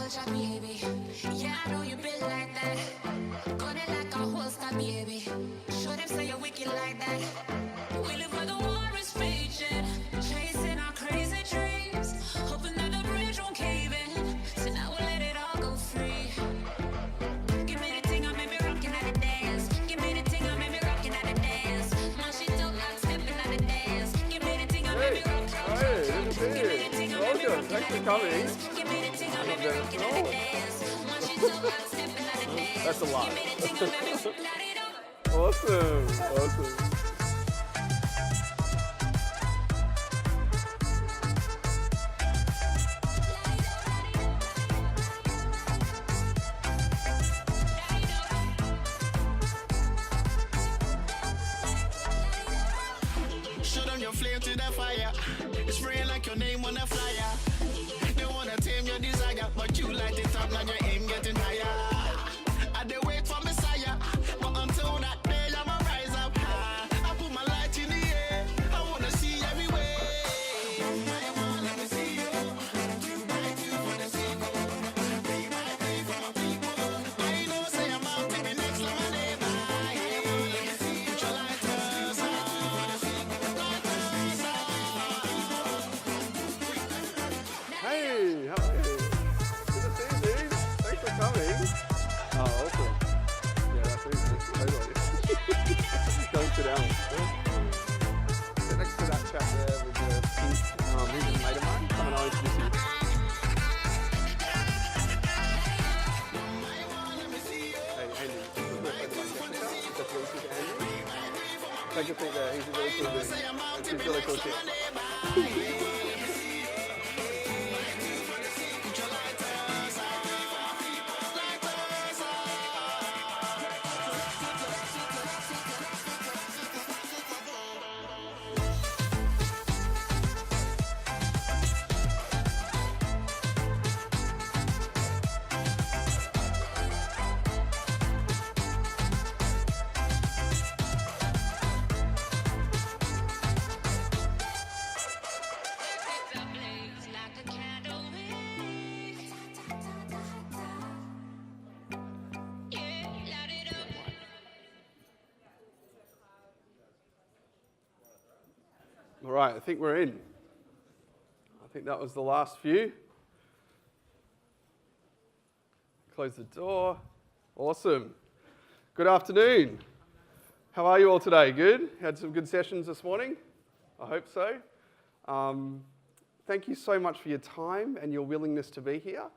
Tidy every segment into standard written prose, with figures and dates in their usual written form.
culture, baby. Yeah, I know you been like that. Gun it like a holster, baby. Show them say you're wicked like that. We live where the war is raging, chasing our crazy dreams, hoping that the bridge won't cave in. So now we'll let it all go free. Give me the thing, I made me rockin' at the dance. Give me the thing, I made me rockin' at the dance. My shit don't like stepping at the dance. Give me the thing, I made me rockin' at the dance. Give me the thing, I made me rockin' at the dance. Give me the thing, I made me rockin' at the dance. My shit don't like stepping at the dance. That's a lot. Give me the thing, I made me rockin' at the dance. Awesome. Show them your flame to the fire. It's spraying like your name on a flyer. They wanna tame your desire, but you light it up, now your aim getting higher. I dey wait for Messiah, but until that day I'ma rise up high. I put my light in the air, I wanna see everywhere. I wanna let me see you. You might do for the sequel. Be my play for my people. I know say I'm out to be next to my neighbor. I wanna let me see you. Put your lighters on. Hey, how are you? Good to see you, dude. Thanks for coming. Oh, awesome. Yeah, that's easy. Totally. Go and sit down. Sit next to that chap there with the pink, he's a mate of mine. Come and I'll introduce you. Hey, Andy. This is my friend Mike Jessica. That's really cool, Andy. Take a seat there. He's a really cool dude. He's a really cool kid. All right, I think we're in. I think that was the last few. Close the door. Awesome. Good afternoon. How are you all today? Good? Had some good sessions this morning? I hope so. Thank you so much for your time and your willingness to be here.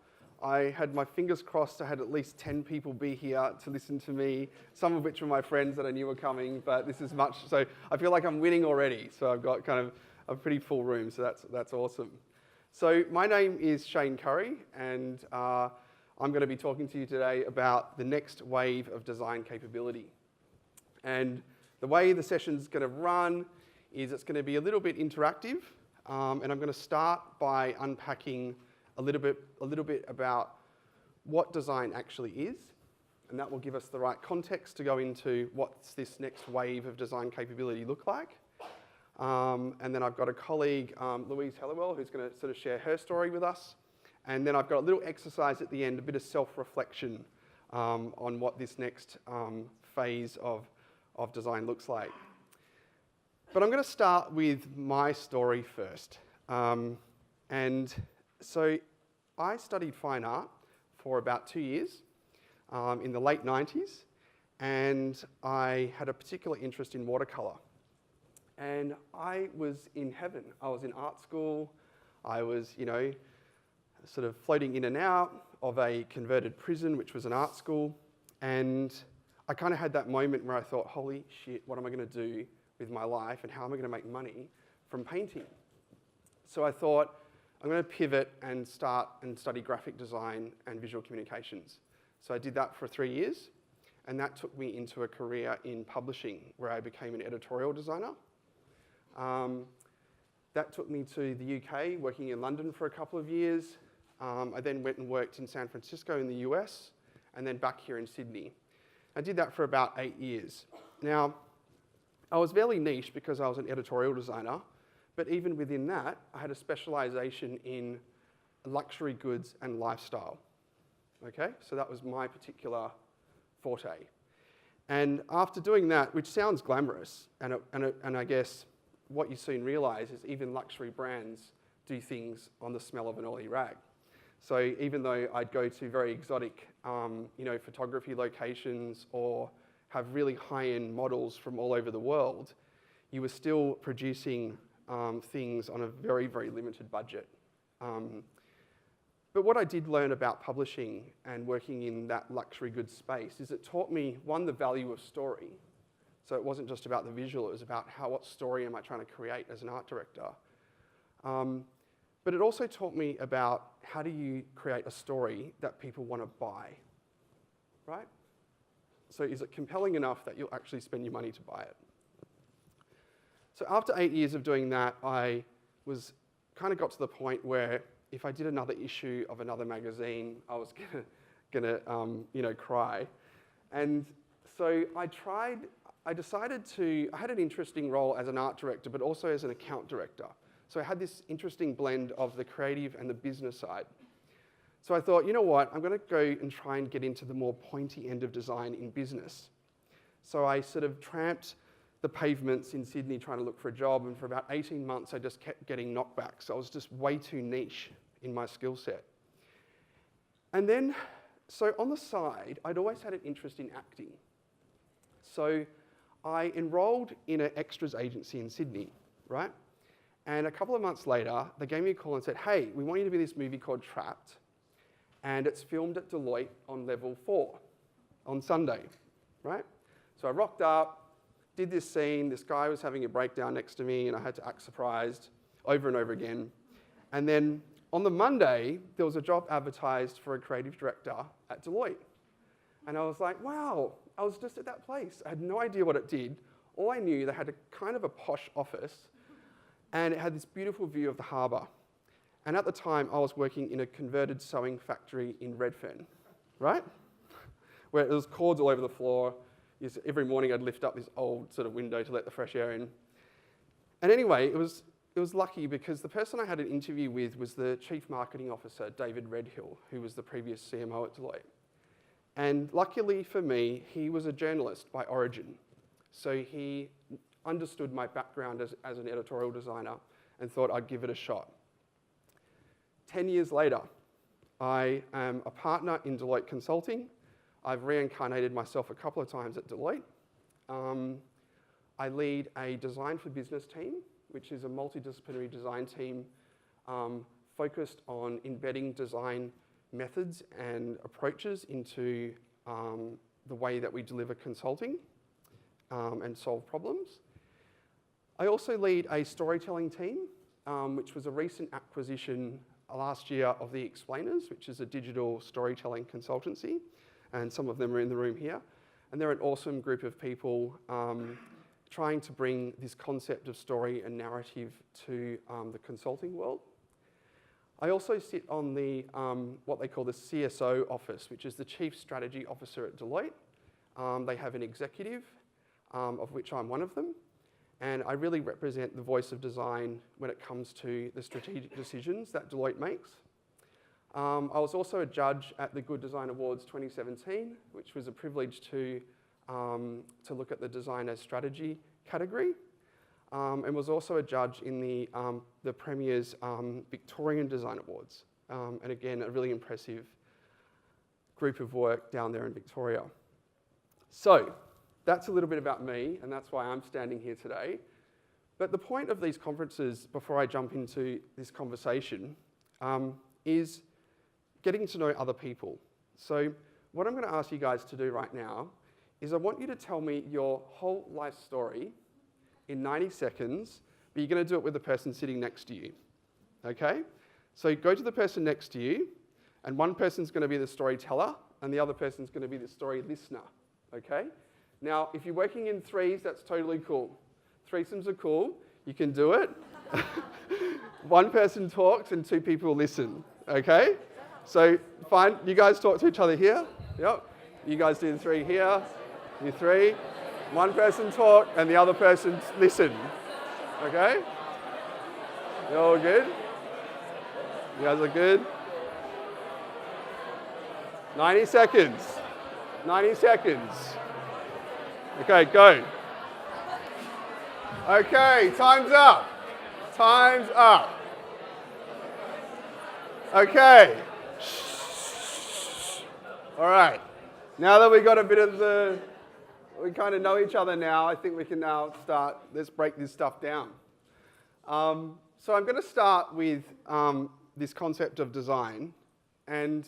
I had my fingers crossed. I had at least 10 people be here to listen to me, some of which were my friends that I knew were coming, but this is much, so I feel like I'm winning already. So I've got kind of a pretty full room, so that's awesome. So my name is Shane Currey, and I'm going to be talking to you today about the next wave of design capability. And the way the session's going to run is it's going to be a little bit interactive, and I'm going to start by unpacking a little bit about what design actually is, and that will give us the right context to go into what's this next wave of design capability look like. And then I've got a colleague, Louise Helliwell, who's going to sort of share her story with us. And then I've got a little exercise at the end, a bit of self-reflection on what this next phase of design looks like. But I'm going to start with my story first. And so I studied fine art for about 2 years in the late 90s, and I had a particular interest in watercolour. And I was in heaven. I was in art school. I was, sort of floating in and out of a converted prison, which was an art school. And I kind of had that moment where I thought, holy shit, what am I going to do with my life and how am I going to make money from painting? So I thought, I'm going to pivot and start and study graphic design and visual communications. So I did that for 3 years, and that took me into a career in publishing where I became an editorial designer. That took me to the UK, working in London for a couple of years. I then went and worked in San Francisco in the US, and then back here in Sydney. I did that for about 8 years. Now, I was fairly niche because I was an editorial designer, but even within that, I had a specialisation in luxury goods and lifestyle. okay? So that was my particular forte. And after doing that, which sounds glamorous, and I guess what you soon realise is even luxury brands do things on the smell of an oily rag. So even though I'd go to very exotic, photography locations or have really high-end models from all over the world, you were still producing things on a very, very limited budget. But what I did learn about publishing and working in that luxury goods space is it taught me, one, the value of story. So it wasn't just about the visual, it was about what story am I trying to create as an art director. But it also taught me about how do you create a story that people want to buy, right? So is it compelling enough that you'll actually spend your money to buy it? So after 8 years of doing that, I was kind of got to the point where if I did another issue of another magazine, I was gonna cry. And so I had an interesting role as an art director, but also as an account director. So I had this interesting blend of the creative and the business side. So I thought, you know what, I'm going to go and try and get into the more pointy end of design in business. So I sort of tramped the pavements in Sydney trying to look for a job, and for about 18 months I just kept getting knockbacks. I was just way too niche in my skill set. And then, so on the side, I'd always had an interest in acting. So I enrolled in an extras agency in Sydney, right? And a couple of months later, they gave me a call and said, hey, we want you to be in this movie called Trapped, and it's filmed at Deloitte on level 4 on Sunday, right? So I rocked up, did this scene, this guy was having a breakdown next to me, and I had to act surprised over and over again. And then on the Monday, there was a job advertised for a creative director at Deloitte. And I was like, wow, I was just at that place. I had no idea what it did. All I knew, they had a kind of a posh office, and it had this beautiful view of the harbour. And at the time, I was working in a converted sewing factory in Redfern, right? Where there was cords all over the floor. Every morning I'd lift up this old sort of window to let the fresh air in. And anyway, it was lucky because the person I had an interview with was the Chief Marketing Officer, David Redhill, who was the previous CMO at Deloitte. And luckily for me, he was a journalist by origin. So he understood my background as an editorial designer and thought I'd give it a shot. 10 years later, I am a partner in Deloitte Consulting. I've reincarnated myself a couple of times at Deloitte. I lead a design for business team, which is a multidisciplinary design team focused on embedding design methods and approaches into the way that we deliver consulting and solve problems. I also lead a storytelling team, which was a recent acquisition last year of The Explainers, which is a digital storytelling consultancy, and some of them are in the room here. And they're an awesome group of people trying to bring this concept of story and narrative to the consulting world. I also sit on the what they call the CSO office, which is the Chief Strategy Officer at Deloitte. They have an executive, of which I'm one of them. And I really represent the voice of design when it comes to the strategic decisions that Deloitte makes. I was also a judge at the Good Design Awards 2017, which was a privilege to look at the design as strategy category, and was also a judge in the Premier's Victorian Design Awards. And again, a really impressive group of work down there in Victoria. So that's a little bit about me, and that's why I'm standing here today. But the point of these conferences, before I jump into this conversation, is getting to know other people. So what I'm going to ask you guys to do right now is I want you to tell me your whole life story in 90 seconds, but you're going to do it with the person sitting next to you, okay? So go to the person next to you, and one person's going to be the storyteller, and the other person's going to be the story listener, okay? Now, if you're working in threes, that's totally cool. Threesomes are cool. You can do it. One person talks and two people listen, okay? So fine, you guys talk to each other here. Yep. You guys do the three here, you three. One person talk and the other person listen, okay? You all good? You guys are good? 90 seconds. 90 seconds. Okay, go. Okay, time's up. Time's up. Okay. All right. Now that we got a bit of we kind of know each other now, I think we can now start, let's break this stuff down. So I'm going to start with this concept of design. And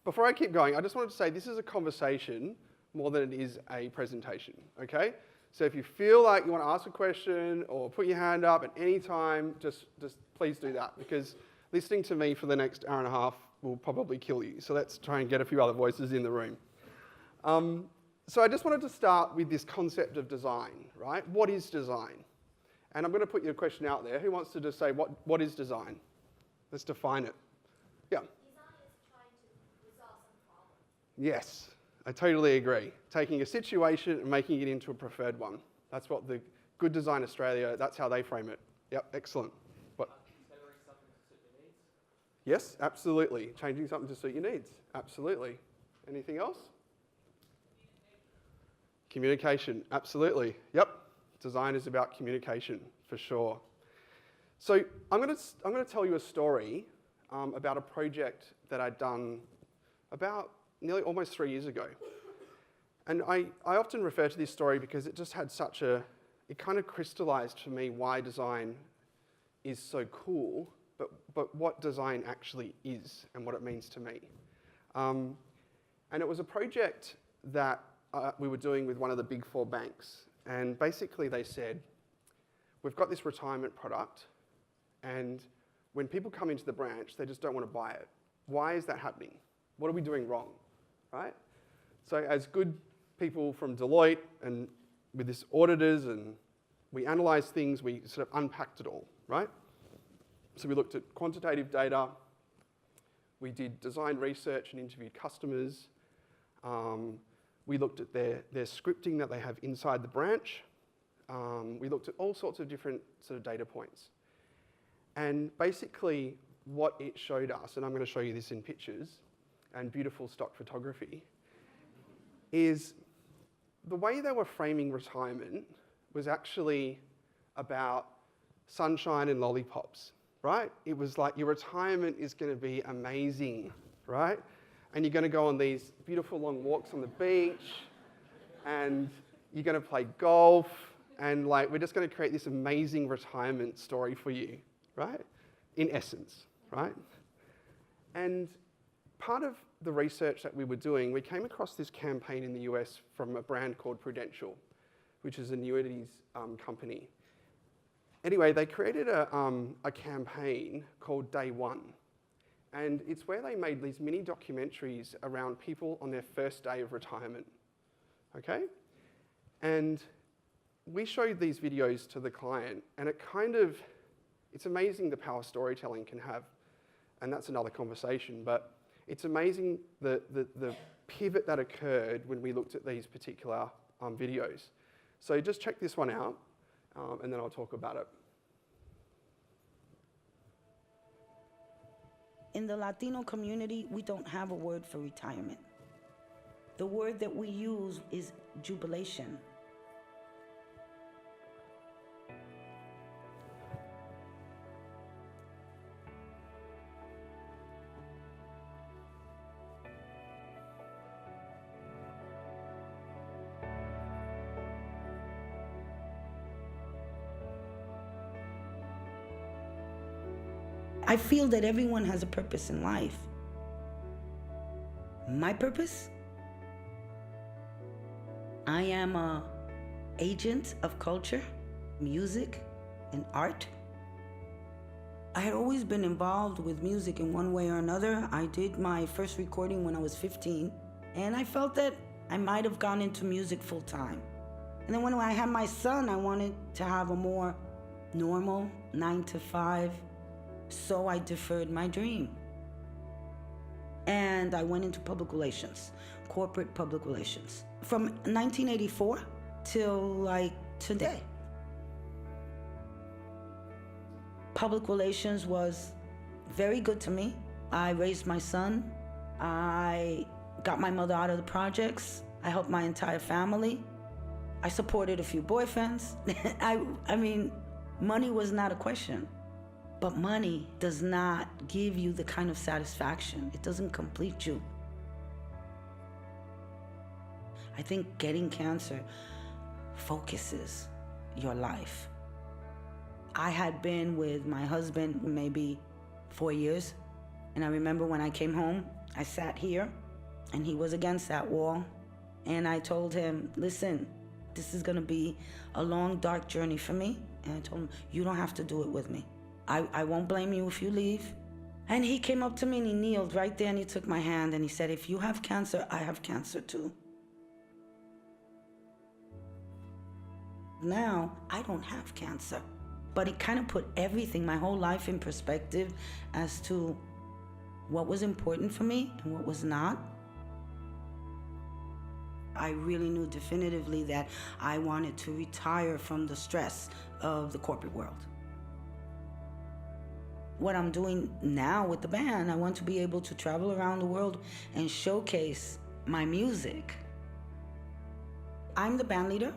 before I keep going, I just wanted to say this is a conversation more than it is a presentation, okay? So if you feel like you want to ask a question or put your hand up at any time, just please do that, because listening to me for the next hour and a half will probably kill you. So let's try and get a few other voices in the room. So I just wanted to start with this concept of design, right? What is design? And I'm going to put your question out there. Who wants to just say, what is design? Let's define it. Yeah. Design is trying to resolve some problem. Yes, I totally agree. Taking a situation and making it into a preferred one. That's what the Good Design Australia, that's how they frame it. Yep, excellent. What? Tailoring something to suit your needs? Yes, absolutely. Changing something to suit your needs. Absolutely. Anything else? Communication, absolutely. Yep. Design is about communication, for sure. So I'm going to tell you a story about a project that I'd done about nearly almost 3 years ago. And I often refer to this story because it just had it kind of crystallized for me why design is so cool, but what design actually is and what it means to me. And it was a project that we were doing with one of the big 4 banks. And basically they said, we've got this retirement product, and when people come into the branch, they just don't want to buy it. Why is that happening? What are we doing wrong, right? So as good people from Deloitte and with this auditors, and we analysed things, we sort of unpacked it all, right? So we looked at quantitative data, we did design research and interviewed customers, we looked at their scripting that they have inside the branch. We looked at all sorts of different sort of data points. And basically what it showed us, and I'm going to show you this in pictures and beautiful stock photography, is the way they were framing retirement was actually about sunshine and lollipops, right? It was like your retirement is going to be amazing, right? And you're going to go on these beautiful long walks on the beach, and you're going to play golf, and like we're just going to create this amazing retirement story for you, right? In essence, right? And part of the research that we were doing, we came across this campaign in the US from a brand called Prudential, which is an annuities company. Anyway, they created a campaign called Day One. And it's where they made these mini documentaries around people on their first day of retirement, okay? And we showed these videos to the client, and it's amazing the power storytelling can have, and that's another conversation, but it's amazing the pivot that occurred when we looked at these particular videos. So just check this one out, and then I'll talk about it. In the Latino community, we don't have a word for retirement. The word that we use is jubilation. I feel that everyone has a purpose in life. My purpose? I am an agent of culture, music, and art. I had always been involved with music in one way or another. I did my first recording when I was 15, and I felt that I might have gone into music full time. And then when I had my son, I wanted to have a more normal 9 to 5, so I deferred my dream. And I went into public relations, corporate public relations, from 1984 till like today. Public relations was very good to me. I raised my son. I got my mother out of the projects. I helped my entire family. I supported a few boyfriends. I mean, money was not a question. But money does not give you the kind of satisfaction. It doesn't complete you. I think getting cancer focuses your life. I had been with my husband maybe 4 years, and I remember when I came home, I sat here, and he was against that wall, and I told him, listen, this is gonna be a long, dark journey for me, and I told him, you don't have to do it with me. I won't blame you if you leave. And he came up to me and he kneeled right there and he took my hand and he said, if you have cancer, I have cancer too. Now, I don't have cancer, but it kind of put everything, my whole life in perspective as to what was important for me and what was not. I really knew definitively that I wanted to retire from the stress of the corporate world. What I'm doing now with the band, I want to be able to travel around the world and showcase my music. I'm the band leader.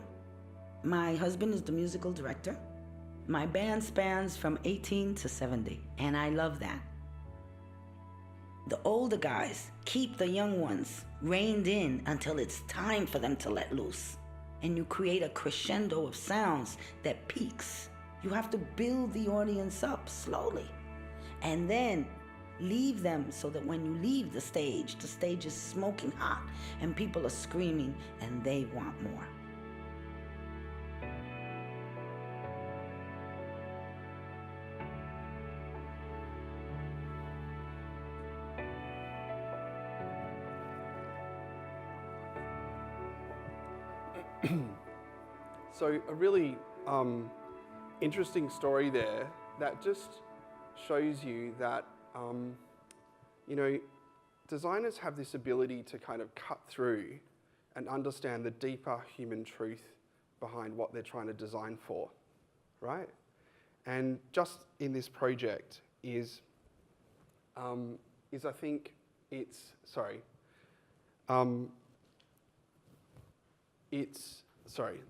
My husband is the musical director. My band spans from 18 to 70, and I love that. The older guys keep the young ones reined in until it's time for them to let loose. And you create a crescendo of sounds that peaks. You have to build the audience up slowly. And then leave them so that when you leave the stage is smoking hot and people are screaming and they want more. So a really interesting story there that just shows you that, designers have this ability to kind of cut through and understand the deeper human truth behind what they're trying to design for, right? And just in this project is I think it's,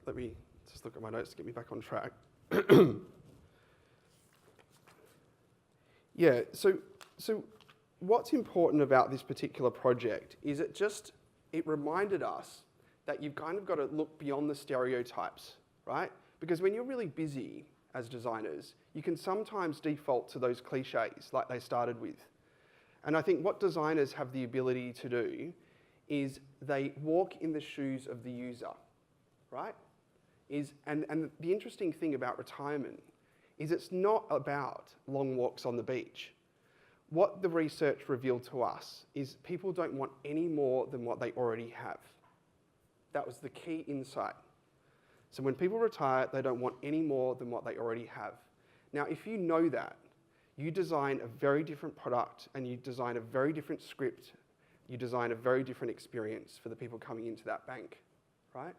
let me just look at my notes to get me back on track. Yeah, so what's important about this particular project is it reminded us that you've kind of got to look beyond the stereotypes, right? Because when you're really busy as designers, you can sometimes default to those cliches like they started with. And I think what designers have the ability to do is they walk in the shoes of the user, right? And the interesting thing about retirement is it's not about long walks on the beach. What the research revealed to us is people don't want any more than what they already have. That was the key insight. So when people retire, they don't want any more than what they already have. Now, if you know that, you design a very different product and you design a very different script, you design a very different experience for the people coming into that bank, right?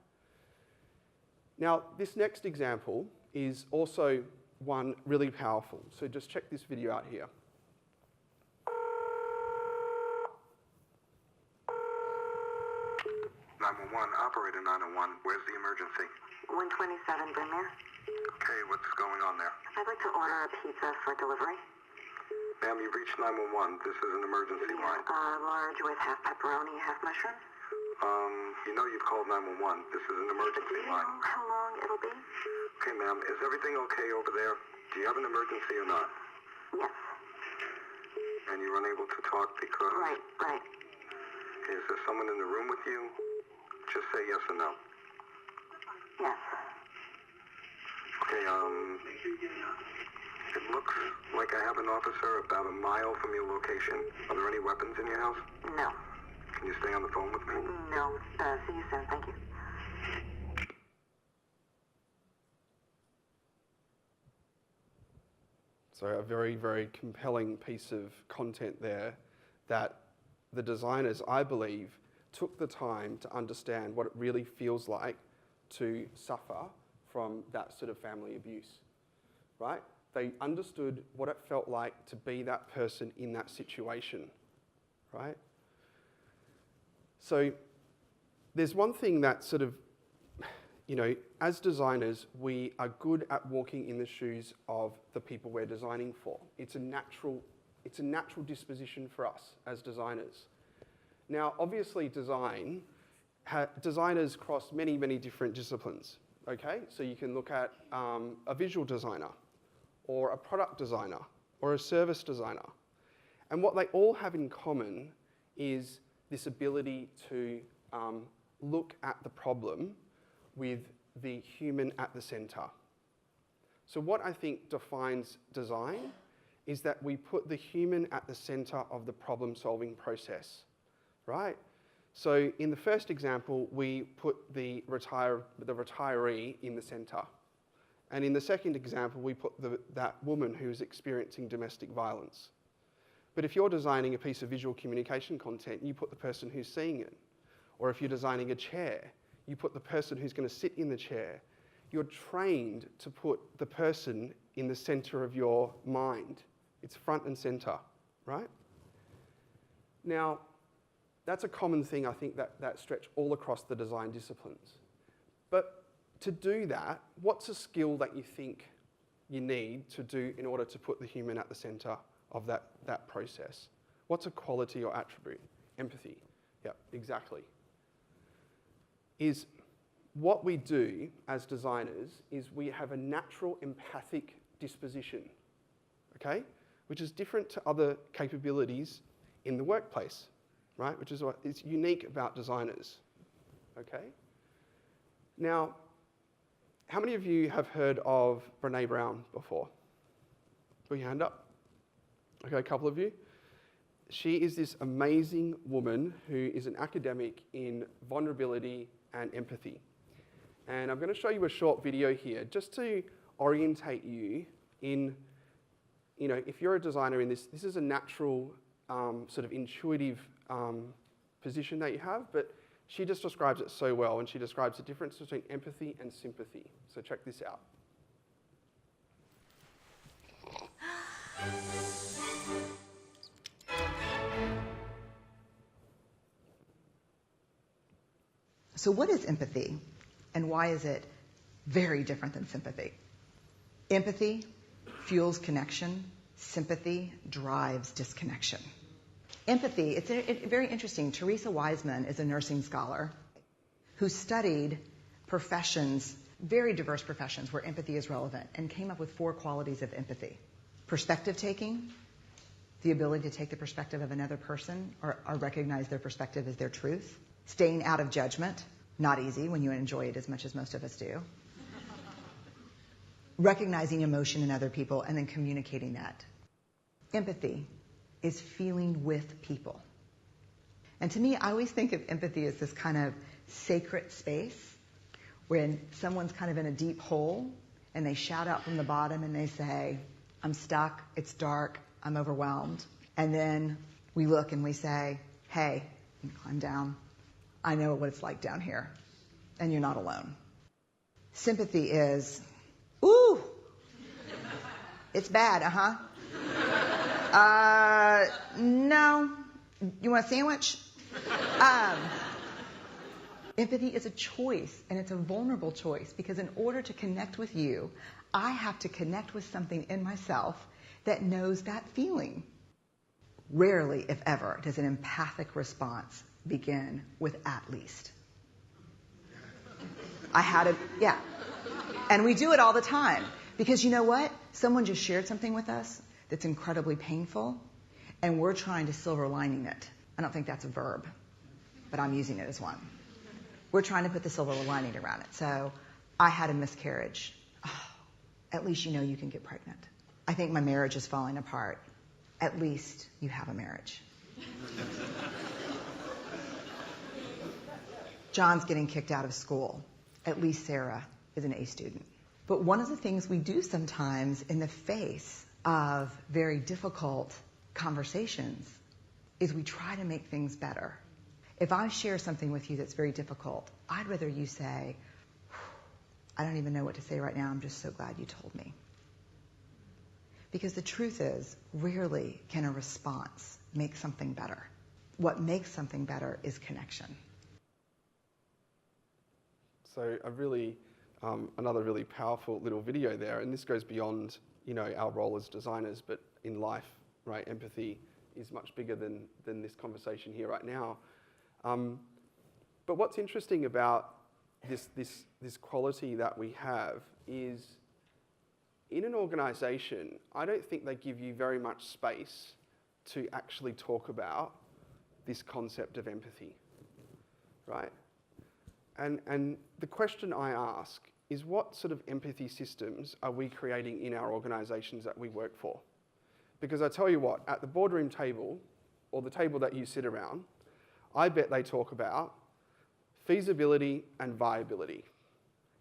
Now, this next example is also one really powerful. So just check this video out here. Operator 901, where's the emergency? 127 Brynmere. Okay, what's going on there? I'd like to order a pizza for delivery. Ma'am, you've reached 911. This is an emergency line. Large with half pepperoni, half mushroom. You know you've called 911. This is an emergency Do you line. know how long it'll be? Okay, ma'am, is everything okay over there? Do you have an emergency or not? Yes. And you're unable to talk because... Right. Okay, is there someone in the room with you? Just say yes or no. Yes. Okay, it looks like I have an officer about a mile from your location. Are there any weapons in your house? No. Can you stay on the phone with me? No. See you soon. Thank you. So a very, very compelling piece of content there that the designers, I believe, took the time to understand what it really feels like to suffer from that sort of family abuse, right? They understood what it felt like to be that person in that situation, right? So there's one thing that sort of, as designers, we are good at walking in the shoes of the people we're designing for. It's a natural disposition for us as designers. Now, obviously, designers cross many, many different disciplines, okay? So you can look at a visual designer, or a product designer, or a service designer. And what they all have in common is this ability to look at the problem with the human at the center. So what I think defines design is that we put the human at the center of the problem-solving process, right? So in the first example, we put the retiree in the center. And in the second example, we put that woman who's experiencing domestic violence. But if you're designing a piece of visual communication content, you put the person who's seeing it. Or if you're designing a chair, you put the person who's going to sit in the chair. You're trained to put the person in the center of your mind. It's front and center, right? Now, that's a common thing, I think, that stretch all across the design disciplines. But to do that, what's a skill that you think you need to do in order to put the human at the center of that process? What's a quality or attribute? Empathy. Yeah, exactly. Is what we do as designers is we have a natural empathic disposition, okay? Which is different to other capabilities in the workplace, right? Which is what is unique about designers, okay? Now, how many of you have heard of Brené Brown before? Put your hand up. Okay, a couple of you. She is this amazing woman who is an academic in vulnerability and empathy. And I'm going to show you a short video here just to orientate you in, if you're a designer in this is a natural sort of intuitive position that you have, but she just describes it so well, and she describes the difference between empathy and sympathy. So check this out. So what is empathy, and why is it very different than sympathy? Empathy fuels connection. Sympathy drives disconnection. Empathy, it's very interesting. Teresa Wiseman is a nursing scholar who studied professions, very diverse professions where empathy is relevant, and came up with 4 qualities of empathy. Perspective taking, the ability to take the perspective of another person or recognize their perspective as their truth. Staying out of judgment, not easy when you enjoy it as much as most of us do. Recognizing emotion in other people and then communicating that. Empathy is feeling with people. And to me, I always think of empathy as this kind of sacred space when someone's kind of in a deep hole and they shout out from the bottom and they say, I'm stuck, it's dark, I'm overwhelmed. And then we look and we say, hey, you climb down. I know what it's like down here, and you're not alone. Sympathy is, ooh, it's bad, no, you want a sandwich? Empathy is a choice, and it's a vulnerable choice, because in order to connect with you, I have to connect with something in myself that knows that feeling. Rarely, if ever, does an empathic response begin with at least. And we do it all the time. Because you know what? Someone just shared something with us that's incredibly painful, and we're trying to silver lining it. I don't think that's a verb, but I'm using it as one. We're trying to put the silver lining around it. So, I had a miscarriage. Oh, at least you know you can get pregnant. I think my marriage is falling apart. At least you have a marriage. John's getting kicked out of school. At least Sarah is an A student. But one of the things we do sometimes in the face of very difficult conversations is we try to make things better. If I share something with you that's very difficult, I'd rather you say, I don't even know what to say right now, I'm just so glad you told me. Because the truth is, rarely can a response make something better. What makes something better is connection. So another really powerful little video there, and this goes beyond, our role as designers, but in life, right? Empathy is much bigger than this conversation here right now. But what's interesting about this quality that we have is, in an organisation, I don't think they give you very much space to actually talk about this concept of empathy, right? And the question I ask is, what sort of empathy systems are we creating in our organisations that we work for? Because I tell you what, at the boardroom table, or the table that you sit around, I bet they talk about feasibility and viability.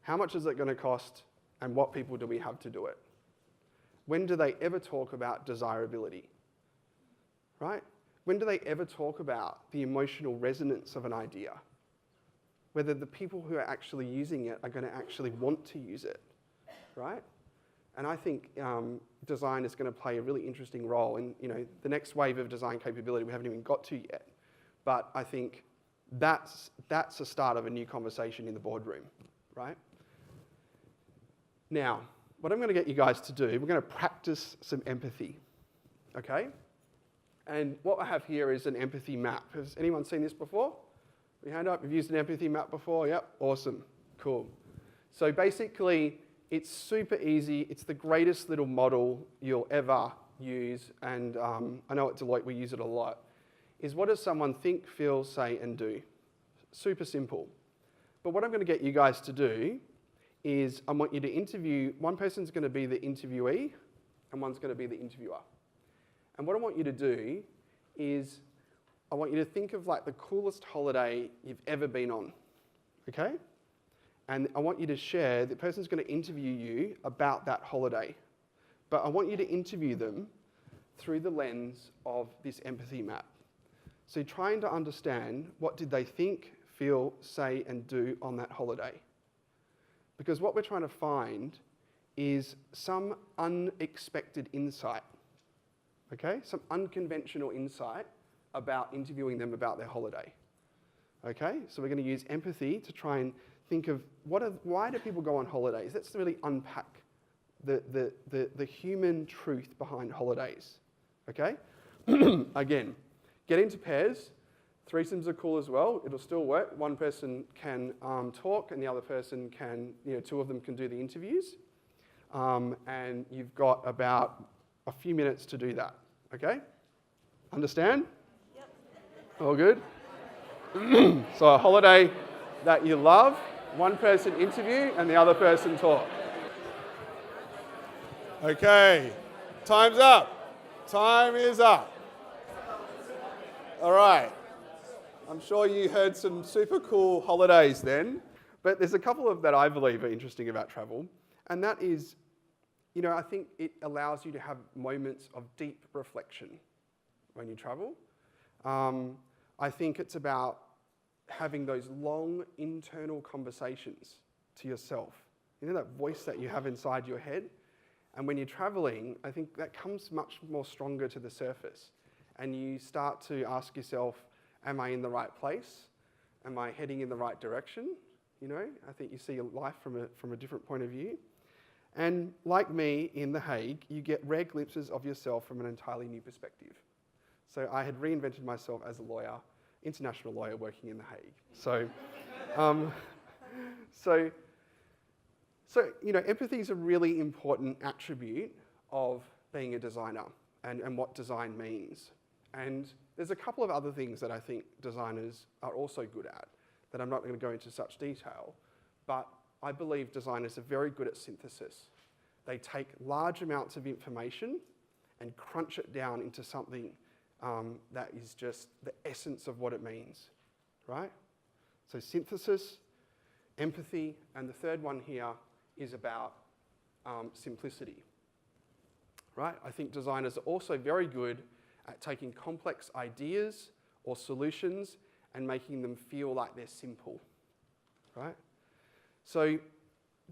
How much is it going to cost, and what people do we have to do it? When do they ever talk about desirability, right? When do they ever talk about the emotional resonance of an idea? Whether the people who are actually using it are going to actually want to use it, right? And I think design is going to play a really interesting role in, the next wave of design capability we haven't even got to yet. But I think that's the start of a new conversation in the boardroom, right? Now, what I'm going to get you guys to do, we're going to practice some empathy, okay? And what I have here is an empathy map. Has anyone seen this before? Put your hand up. You've used an empathy map before? Yep, awesome, cool. So basically, it's super easy. It's the greatest little model you'll ever use, and I know at Deloitte we use it a lot, is what does someone think, feel, say, and do? Super simple. But what I'm going to get you guys to do is I want you to interview, one person's going to be the interviewee, and one's going to be the interviewer. And what I want you to do is I want you to think of like the coolest holiday you've ever been on, okay? And I want you to share, the person's going to interview you about that holiday. But I want you to interview them through the lens of this empathy map. So you're trying to understand, what did they think, feel, say, and do on that holiday? Because what we're trying to find is some unexpected insight, okay? Some unconventional insight about interviewing them about their holiday, okay? So we're going to use empathy to try and think of why do people go on holidays? Let's really unpack the human truth behind holidays, okay? Again, get into pairs. Threesomes are cool as well. It'll still work. One person can talk and the other person can, two of them can do the interviews. And you've got about a few minutes to do that, okay? Understand? Yep. All good? So a holiday that you love, one person interview and the other person talk. Okay, time's up. Time is up. All right. I'm sure you heard some super cool holidays then, but there's a couple of that I believe are interesting about travel, and that is, I think it allows you to have moments of deep reflection when you travel. I think it's about having those long internal conversations to yourself. That voice that you have inside your head. And when you're traveling, I think that comes much more stronger to the surface. And you start to ask yourself, am I in the right place? Am I heading in the right direction? I think you see life from a different point of view. And like me in The Hague, you get rare glimpses of yourself from an entirely new perspective. So I had reinvented myself as a lawyer, international lawyer working in The Hague. So, empathy is a really important attribute of being a designer and what design means. And there's a couple of other things that I think designers are also good at that I'm not going to go into such detail, but I believe designers are very good at synthesis. They take large amounts of information and crunch it down into something that is just the essence of what it means, right? So synthesis, empathy, and the third one here is about simplicity, right? I think designers are also very good at taking complex ideas or solutions and making them feel like they're simple, right? So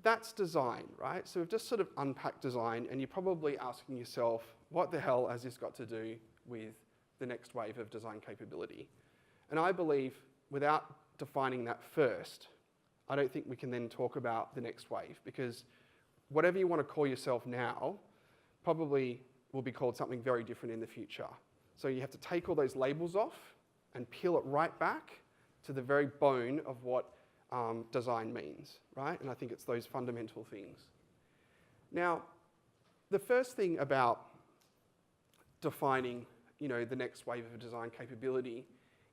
that's design, right? So we've just sort of unpacked design, and you're probably asking yourself, what the hell has this got to do with the next wave of design capability. And I believe without defining that first, I don't think we can then talk about the next wave, because whatever you want to call yourself now probably will be called something very different in the future. So you have to take all those labels off and peel it right back to the very bone of what design means, right? And I think it's those fundamental things. Now, the first thing about defining, the next wave of design capability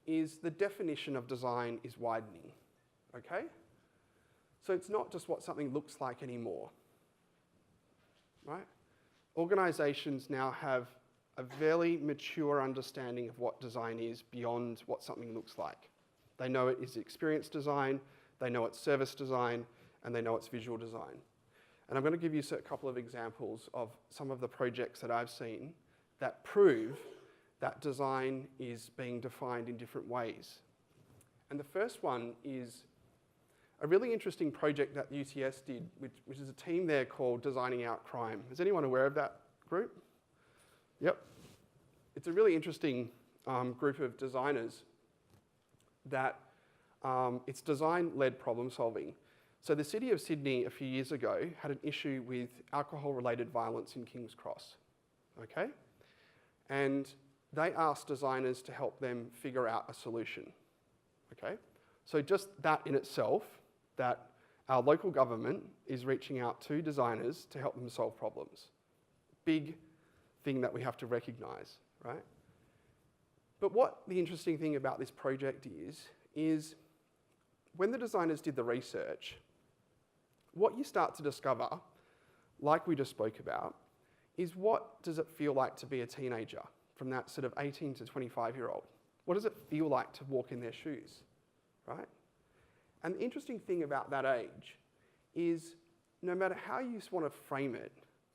is the definition of design is widening, okay? So it's not just what something looks like anymore, right? Organisations now have a very mature understanding of what design is beyond what something looks like. They know it is experience design, they know it's service design, and they know it's visual design. And I'm going to give you a couple of examples of some of the projects that I've seen that prove that design is being defined in different ways. And the first one is a really interesting project that UTS did, which is a team there called Designing Out Crime. Is anyone aware of that group? Yep. It's a really interesting group of designers that it's design-led problem solving. So the City of Sydney a few years ago had an issue with alcohol-related violence in King's Cross, okay? And they asked designers to help them figure out a solution, okay? So just that in itself, that our local government is reaching out to designers to help them solve problems. Big thing that we have to recognise, right? But what the interesting thing about this project is when the designers did the research, what you start to discover, like we just spoke about, is what does it feel like to be a teenager from that sort of 18 to 25-year-old? What does it feel like to walk in their shoes, right? And the interesting thing about that age is no matter how you want to frame it,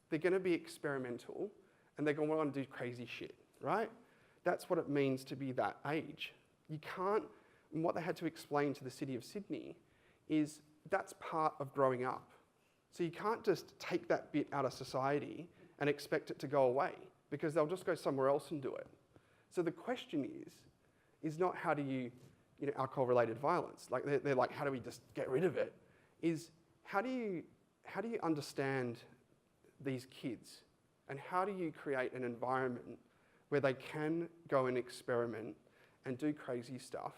they're going to be experimental and they're going to want to do crazy shit, right? That's what it means to be that age. You can't, and what they had to explain to the City of Sydney is that's part of growing up. So you can't just take that bit out of society and expect it to go away, because they'll just go somewhere else and do it. So the question is not how do you alcohol-related violence, like they're like, how do we just get rid of it? Is how do you understand these kids, and how do you create an environment where they can go and experiment and do crazy stuff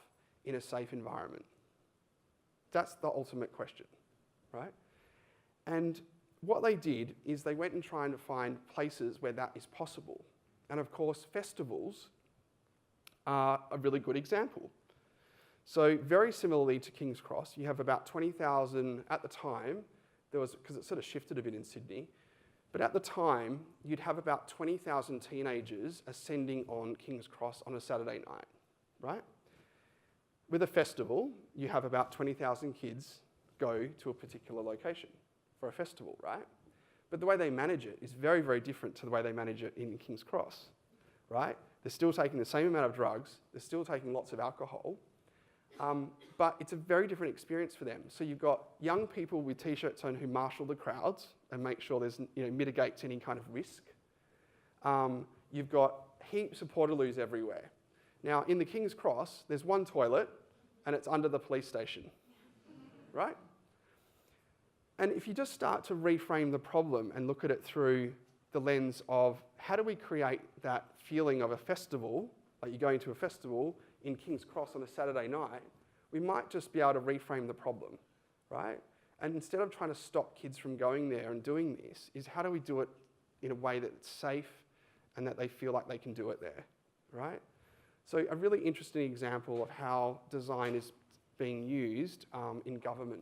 in a safe environment? That's the ultimate question, right? And what they did is they went and tried to find places where that is possible. And of course, festivals are a really good example. So very similarly to King's Cross, you have about 20,000 at the time. There was, because it sort of shifted a bit in Sydney, but at the time, you'd have about 20,000 teenagers ascending on King's Cross on a Saturday night, right? With a festival, you have about 20,000 kids go to a particular location for a festival, right? But the way they manage it is very, very different to the way they manage it in King's Cross, right? They're still taking the same amount of drugs, they're still taking lots of alcohol, but it's a very different experience for them. So you've got young people with t-shirts on who marshal the crowds and make sure there's, mitigates any kind of risk. You've got heaps of portaloos everywhere. Now, in the King's Cross, there's one toilet and it's under the police station, right? And if you just start to reframe the problem and look at it through the lens of how do we create that feeling of a festival, like you're going to a festival in King's Cross on a Saturday night, we might just be able to reframe the problem, right? And instead of trying to stop kids from going there and doing this, is how do we do it in a way that's safe and that they feel like they can do it there, right? So a really interesting example of how design is being used in government.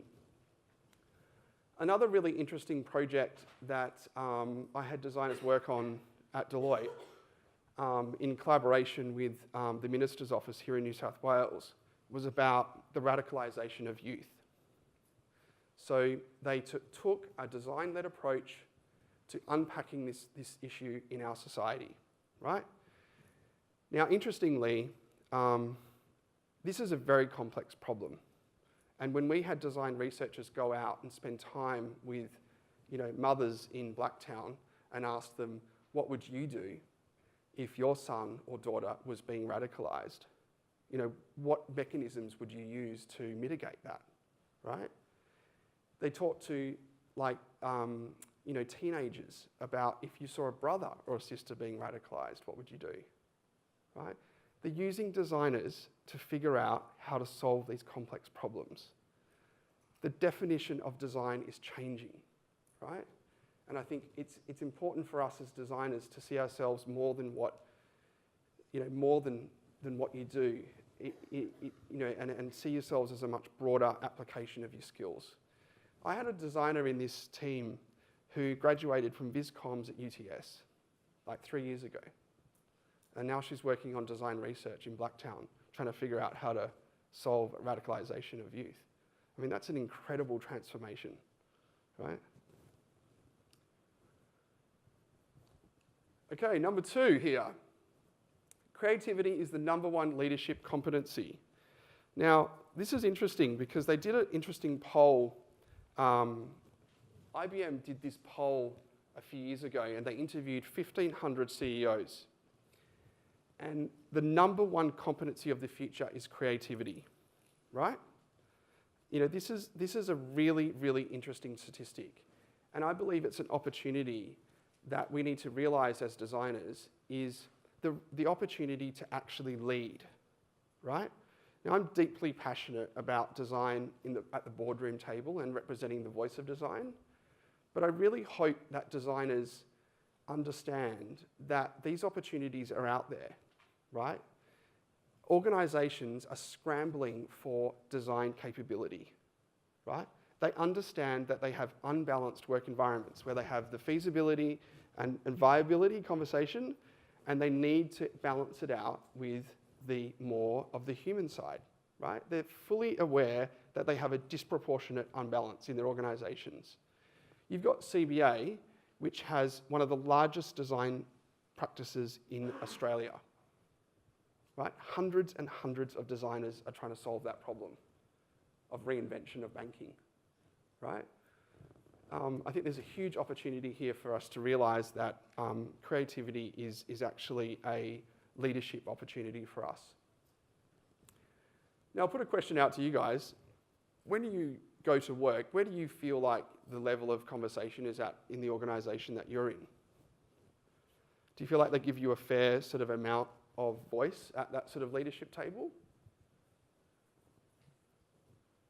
Another really interesting project that I had designers work on at Deloitte in collaboration with the Minister's Office here in New South Wales was about the radicalisation of youth. So they took a design-led approach to unpacking this issue in our society, right? Now, interestingly, this is a very complex problem. And when we had design researchers go out and spend time with, mothers in Blacktown and ask them, what would you do if your son or daughter was being radicalized, what mechanisms would you use to mitigate that, right? They talk to teenagers about if you saw a brother or a sister being radicalized, what would you do, right? They're using designers to figure out how to solve these complex problems. The definition of design is changing, right? And I think it's important for us as designers to see ourselves more than what you do, and see yourselves as a much broader application of your skills. I had a designer in this team who graduated from VisComms at UTS like 3 years ago. And now she's working on design research in Blacktown, trying to figure out how to solve radicalization of youth. I mean, that's an incredible transformation, right? Okay, number 2 here. Creativity is the #1 leadership competency. Now, this is interesting because they did an interesting poll. IBM did this poll a few years ago and they interviewed 1,500 CEOs. And the #1 competency of the future is creativity, right? This is a really, really interesting statistic. And I believe it's an opportunity that we need to realize as designers is the opportunity to actually lead, right? Now, I'm deeply passionate about design at the boardroom table and representing the voice of design, but I really hope that designers understand that these opportunities are out there, right? Organizations are scrambling for design capability, right? They understand that they have unbalanced work environments where they have the feasibility and viability conversation, and they need to balance it out with the more of the human side, right? They're fully aware that they have a disproportionate unbalance in their organizations. You've got CBA, which has one of the largest design practices in Australia, right? Hundreds and hundreds of designers are trying to solve that problem of reinvention of banking, right? I think there's a huge opportunity here for us to realize that creativity is actually a leadership opportunity for us. Now, I'll put a question out to you guys. When you go to work, where do you feel like the level of conversation is at in the organisation that you're in? Do you feel like they give you a fair sort of amount of voice at that sort of leadership table?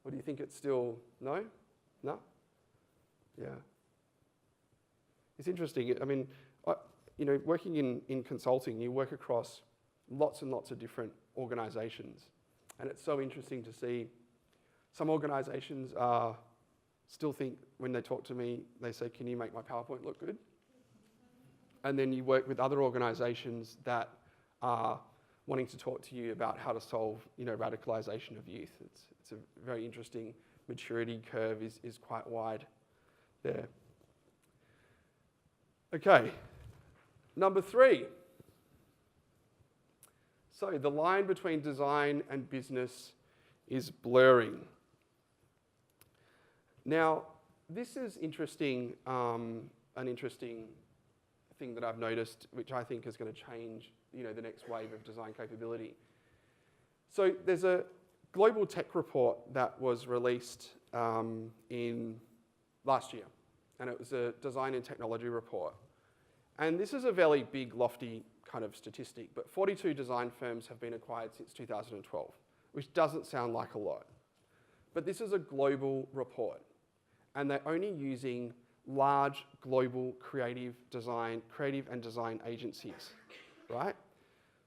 Or do you think it's still, no? No? Yeah. It's interesting. I mean, working in consulting, you work across lots and lots of different organisations. And it's so interesting to see some organisations still think, when they talk to me, they say, can you make my PowerPoint look good? And then you work with other organisations that are wanting to talk to you about how to solve, radicalisation of youth. It's a very interesting maturity curve is quite wide there. Okay, number 3. So the line between design and business is blurring. Now, this is interesting, an interesting thing that I've noticed, which I think is going to change, the next wave of design capability. So there's a global tech report that was released in last year, and it was a design and technology report. And this is a very big, lofty kind of statistic, but 42 design firms have been acquired since 2012, which doesn't sound like a lot. But this is a global report, and they're only using large global creative and design agencies, right?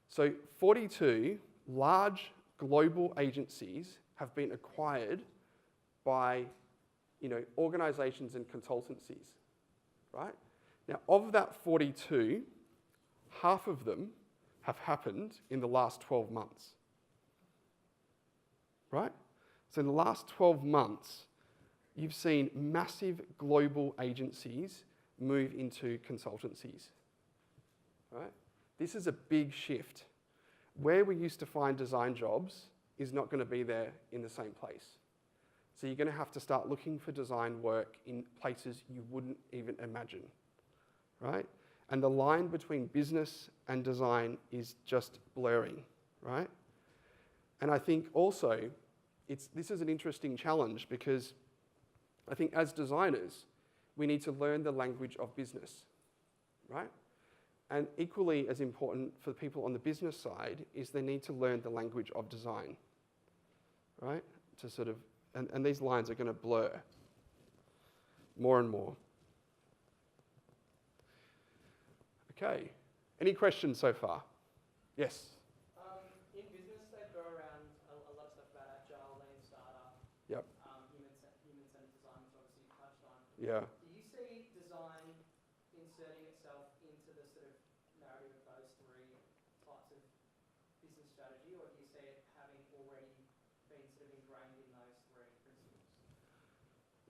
So 42 large global agencies have been acquired by, organizations and consultancies, right? Now, of that 42, half of them have happened in the last 12 months, right? So in the last 12 months, you've seen massive global agencies move into consultancies, right? This is a big shift. Where we used to find design jobs is not going to be there in the same place. So you're going to have to start looking for design work in places you wouldn't even imagine, right? And the line between business and design is just blurring, right? And I think also, this is an interesting challenge because I think as designers, we need to learn the language of business, right? And equally as important for the people on the business side is they need to learn the language of design, right? To sort of, and these lines are going to blur more and more. Okay, any questions so far? Yes? In business, they throw around a lot of stuff about agile, lean startup, Yep. human-centered design, which obviously you touched on. Yeah. Do you see design inserting itself into the sort of narrative of those three types of business strategy, or do you see it having already been sort of ingrained in those three principles?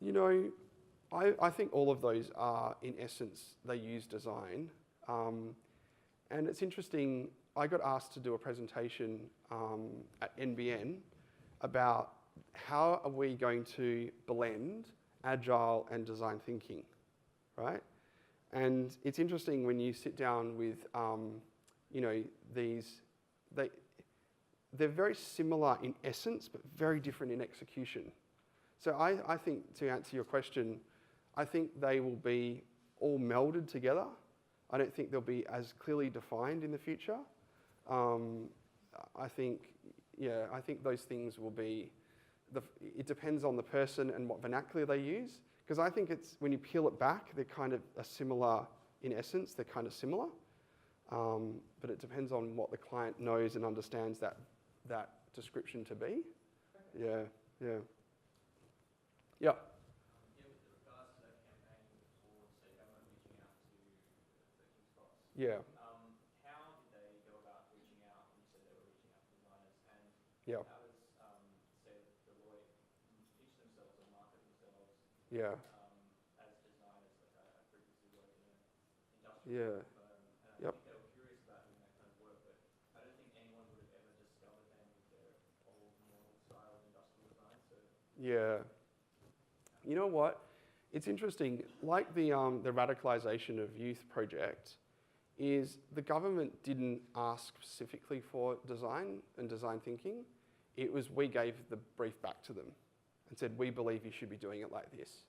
You know, I think all of those are, in essence, they use design. And it's interesting, I got asked to do a presentation at NBN about how are we going to blend agile and design thinking, right? And it's interesting when you sit down with, you know, they're very similar in essence, but very different in execution. So I think, to answer your question, I think they will be all melded together. I don't think they'll be as clearly defined in the future. I think those things will be, it depends on the person and what vernacular they use. Because I think it's, when you peel it back, they're kind of a similar, in essence, they're kind of similar. But it depends on what the client knows and understands that description to be. Yeah, yeah. Yeah. Yeah. How did they go about reaching out? You said they were reaching out to designers, and Yeah. how does, say, Deloitte pitch themselves or market themselves Yeah. as designers? Like I previously worked in an industrial firm, and I Yep. think they were curious about doing that kind of work, but I don't think anyone would have ever discovered them with their old normal style of industrial design. So Yeah. You know what? It's interesting. Like the radicalisation of youth project, is the government didn't ask specifically for design and design thinking. It was we gave the brief back to them and said, we believe you should be doing it like this.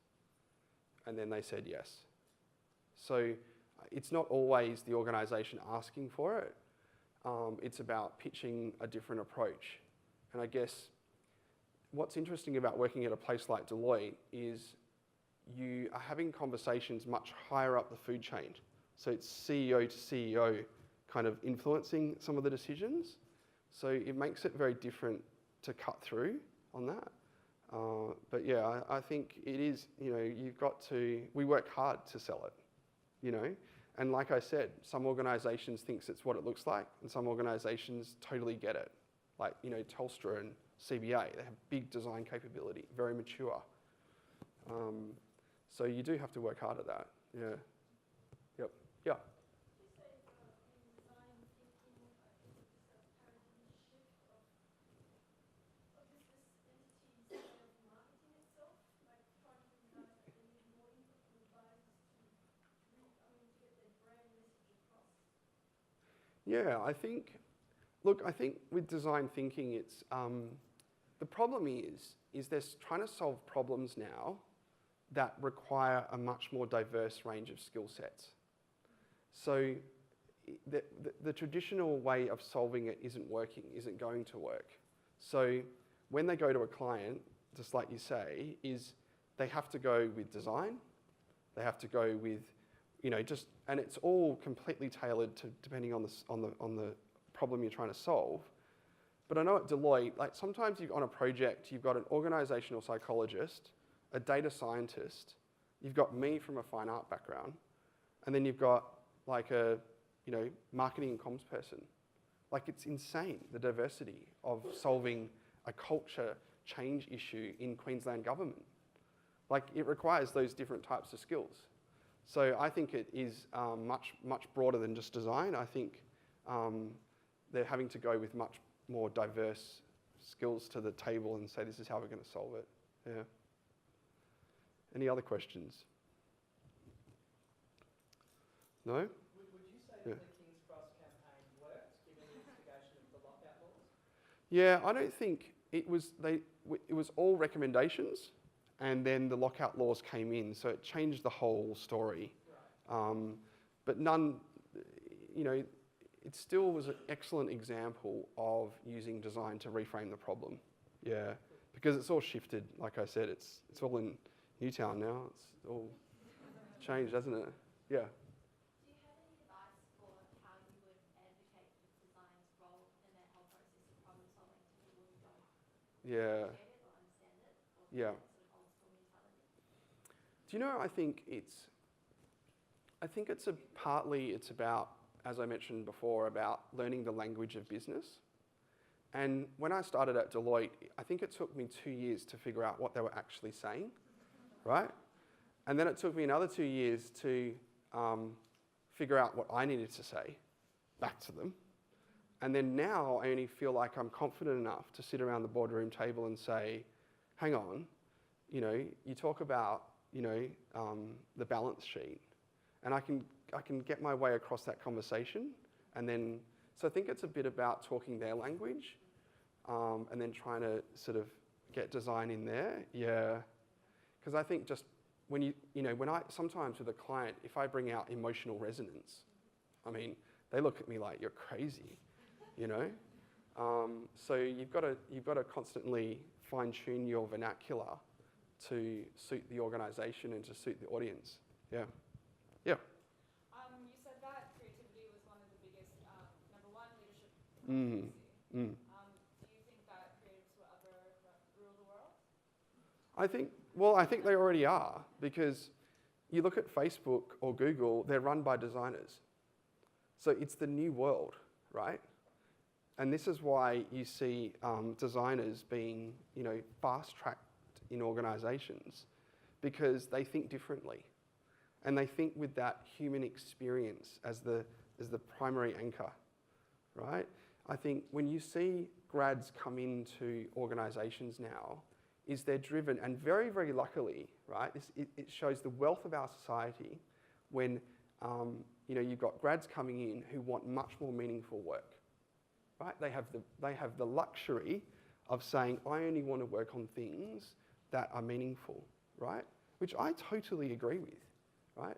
And then they said yes. So it's not always the organisation asking for it. It's about pitching a different approach. And I guess what's interesting about working at a place like Deloitte is you are having conversations much higher up the food chain. So it's CEO to CEO kind of influencing some of the decisions. So it makes it very different to cut through on that. But yeah, I think it is, you know, we work hard to sell it, you know. And like I said, some organisations thinks it's what it looks like, and some organisations totally get it. Like, you know, Telstra and CBA, they have big design capability, very mature. So you do have to work hard at that, yeah. Yep, yeah. You say in design thinking, is this a paradigm shift of business entities kind of marketing itself, like trying to realize that they need more input from advisors to get their brand message across? Yeah, I think with design thinking, it's the problem is they're trying to solve problems now that require a much more diverse range of skill sets. So the traditional way of solving it isn't working, isn't going to work. So when they go to a client, just like you say, is they have to go with design, they have to go with, you know, and it's all completely tailored to depending on the problem you're trying to solve. But I know at Deloitte, like sometimes on a project, you've got an organizational psychologist, a data scientist, you've got me from a fine art background, and then you've got like a, you know, marketing and comms person. Like it's insane, the diversity of solving a culture change issue in Queensland government. Like it requires those different types of skills. So I think it is much broader than just design. I think they're having to go with much more diverse skills to the table and say, this is how we're going to solve it. Yeah. Any other questions? No? With Yeah, I don't think it was, it was all recommendations, and then the lockout laws came in, so it changed the whole story. But none, you know, it still was an excellent example of using design to reframe the problem. Yeah, because it's all shifted. Like I said, it's all in Newtown now. It's all changed, hasn't it? Yeah. Do you have any advice for how you would advocate for design's role in that whole process of problem solving to people who don't Yeah. appreciate it or understand it, or Yeah. that sort of old school mentality? Do you know? I think it's partly it's about, as I mentioned before, about learning the language of business. And when I started at Deloitte, I think it took me 2 years to figure out what they were actually saying, right? And then it took me another 2 years to figure out what I needed to say back to them. And then now I only feel like I'm confident enough to sit around the boardroom table and say, hang on, you know, you talk about, you know, the balance sheet, and I can get my way across that conversation. And then, so I think it's a bit about talking their language, and then trying to sort of get design in there. Yeah. Because I think just when sometimes with a client, if I bring out emotional resonance, I mean, they look at me like, you're crazy, you know? So you've got to constantly fine tune your vernacular to suit the organization and to suit the audience. Yeah. Yeah. You said that creativity was one of the biggest, number one, leadership Mm. competency. Do you think that creatives will ever rule the world? I think they already are, because you look at Facebook or Google, they're run by designers. So it's the new world, right? And this is why you see designers being, you know, fast-tracked in organizations, because they think differently. And they think with that human experience as the primary anchor, right? I think when you see grads come into organizations now, is they're driven, and very, very luckily, right? It shows the wealth of our society when, you know, you've got grads coming in who want much more meaningful work, right? They have the luxury of saying, I only want to work on things that are meaningful, right? Which I totally agree with, right?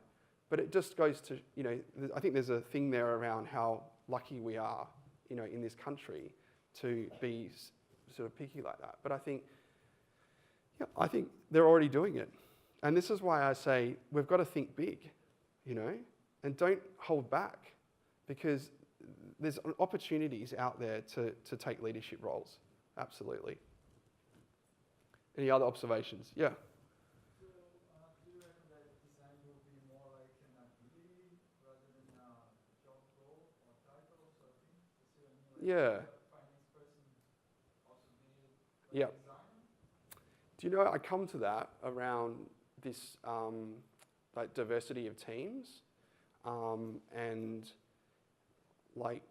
But it just goes to, you know, I think there's a thing there around how lucky we are, you know, in this country to be sort of picky like that. But I think they're already doing it. And this is why I say we've got to think big, you know, and don't hold back, because there's opportunities out there to take leadership roles. Absolutely. Any other observations? Yeah. So, do you reckon that design will be more like an activity rather than a job role or title or something? You see what I mean? Like Yeah. a finance person also be like Yeah. a designer? Do you know, I come to that around this like diversity of teams, and like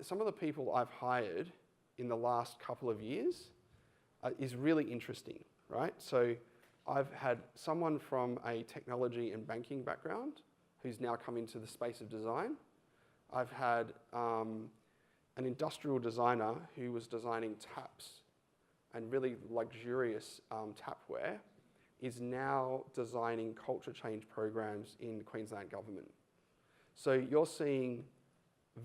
some of the people I've hired in the last couple of years is really interesting, right? So I've had someone from a technology and banking background who's now come into the space of design. I've had an industrial designer who was designing taps and really luxurious tapware, is now designing culture change programs in the Queensland government. So you're seeing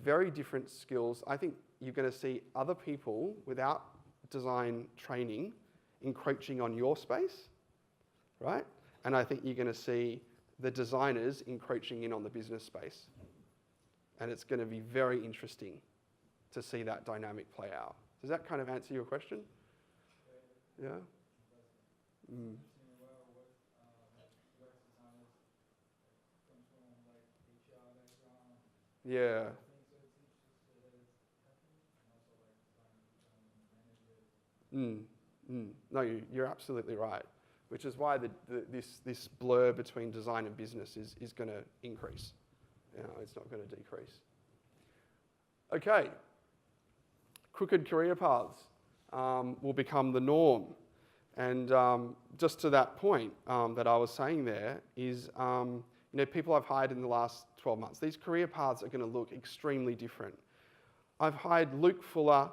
very different skills. I think you're going to see other people without design training encroaching on your space, right? And I think you're going to see the designers encroaching in on the business space. And it's going to be very interesting to see that dynamic play out. Does that kind of answer your question? Yeah? Mm. Yeah. No, you're absolutely right. Which is why this blur between design and business is going to increase. You know, it's not going to decrease. Okay. Crooked career paths will become the norm. And just to that point that I was saying there is, you know, people I've hired in the last 12 months, these career paths are going to look extremely different. I've hired Luke Fuller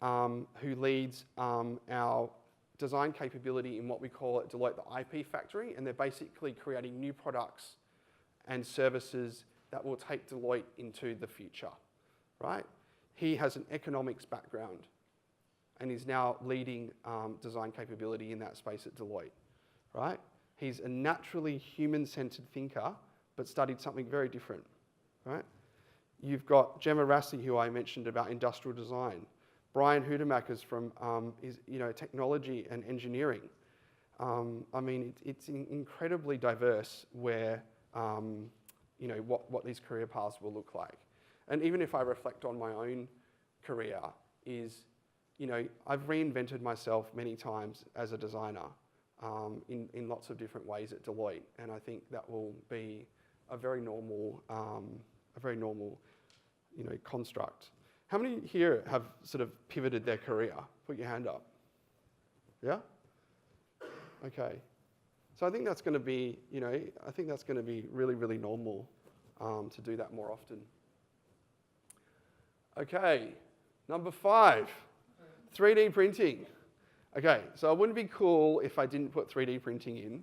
who leads our design capability in what we call at Deloitte the IP factory, and they're basically creating new products and services that will take Deloitte into the future, right? He has an economics background and is now leading design capability in that space at Deloitte, right? He's a naturally human-centered thinker, but studied something very different, right? You've got Gemma Rassi, who I mentioned about industrial design. Brian Hudemacher's from technology and engineering. I mean, it's incredibly diverse where, what these career paths will look like. And even if I reflect on my own career, I've reinvented myself many times as a designer in lots of different ways at Deloitte, and I think that will be a very normal, construct. How many here have sort of pivoted their career? Put your hand up. Yeah? Okay. So I think that's going to be, really, really normal to do that more often. Okay, number 5, 3D printing. Okay, so it wouldn't be cool if I didn't put 3D printing in,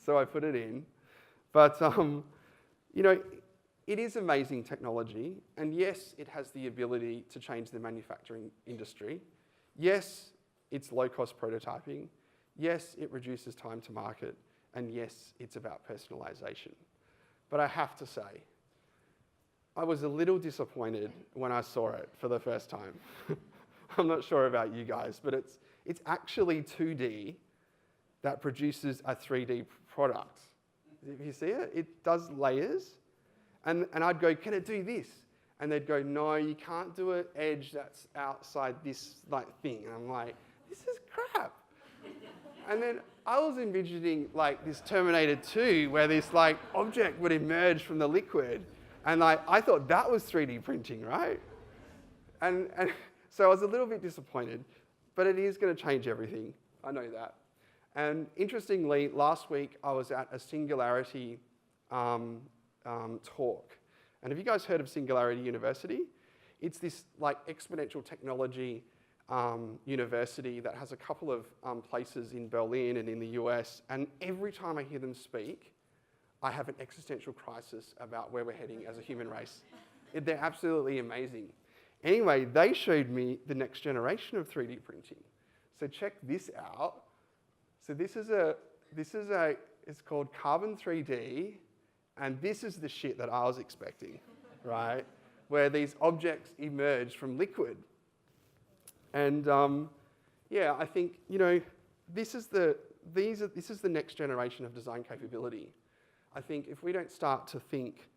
so I put it in. But, it is amazing technology, and yes, it has the ability to change the manufacturing industry. Yes, it's low-cost prototyping. Yes, it reduces time to market, and yes, it's about personalization. But I have to say, I was a little disappointed when I saw it for the first time. I'm not sure about you guys, but it's actually 2D that produces a 3D product. If you see it, it does layers. And I'd go, can it do this? And they'd go, no, you can't do an edge that's outside this thing. And I'm like, this is crap. And then I was envisioning this Terminator 2 where this object would emerge from the liquid. And I thought that was 3D printing, right? And so I was a little bit disappointed, but it is going to change everything. I know that. And interestingly, last week I was at a Singularity talk. And have you guys heard of Singularity University? It's this exponential technology university that has a couple of places in Berlin and in the US. And every time I hear them speak, I have an existential crisis about where we're heading as a human race. They're absolutely amazing. Anyway, they showed me the next generation of 3D printing. So check this out. So it's called Carbon 3D. And this is the shit that I was expecting, right? Where these objects emerge from liquid. And I think, this is the next generation of design capability. I think if we don't start to think,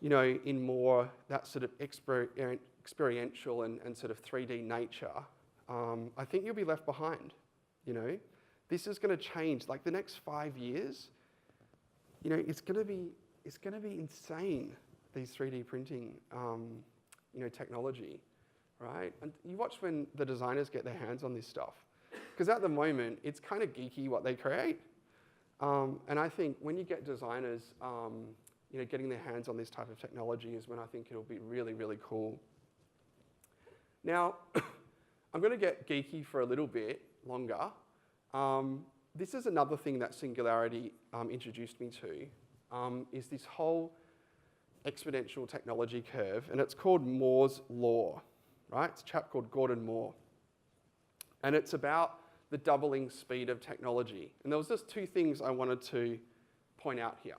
in more that sort of experiential and sort of 3D nature, I think you'll be left behind, This is going to change, the next 5 years. It's going to be insane, these 3D printing, technology, right? And you watch when the designers get their hands on this stuff, because at the moment it's kind of geeky what they create, and I think when you get designers, getting their hands on this type of technology is when I think it'll be really, really cool. Now, I'm going to get geeky for a little bit longer. This is another thing that Singularity introduced me to, is this whole exponential technology curve, and it's called Moore's Law, right? It's a chap called Gordon Moore. And it's about the doubling speed of technology. And there was just 2 things I wanted to point out here.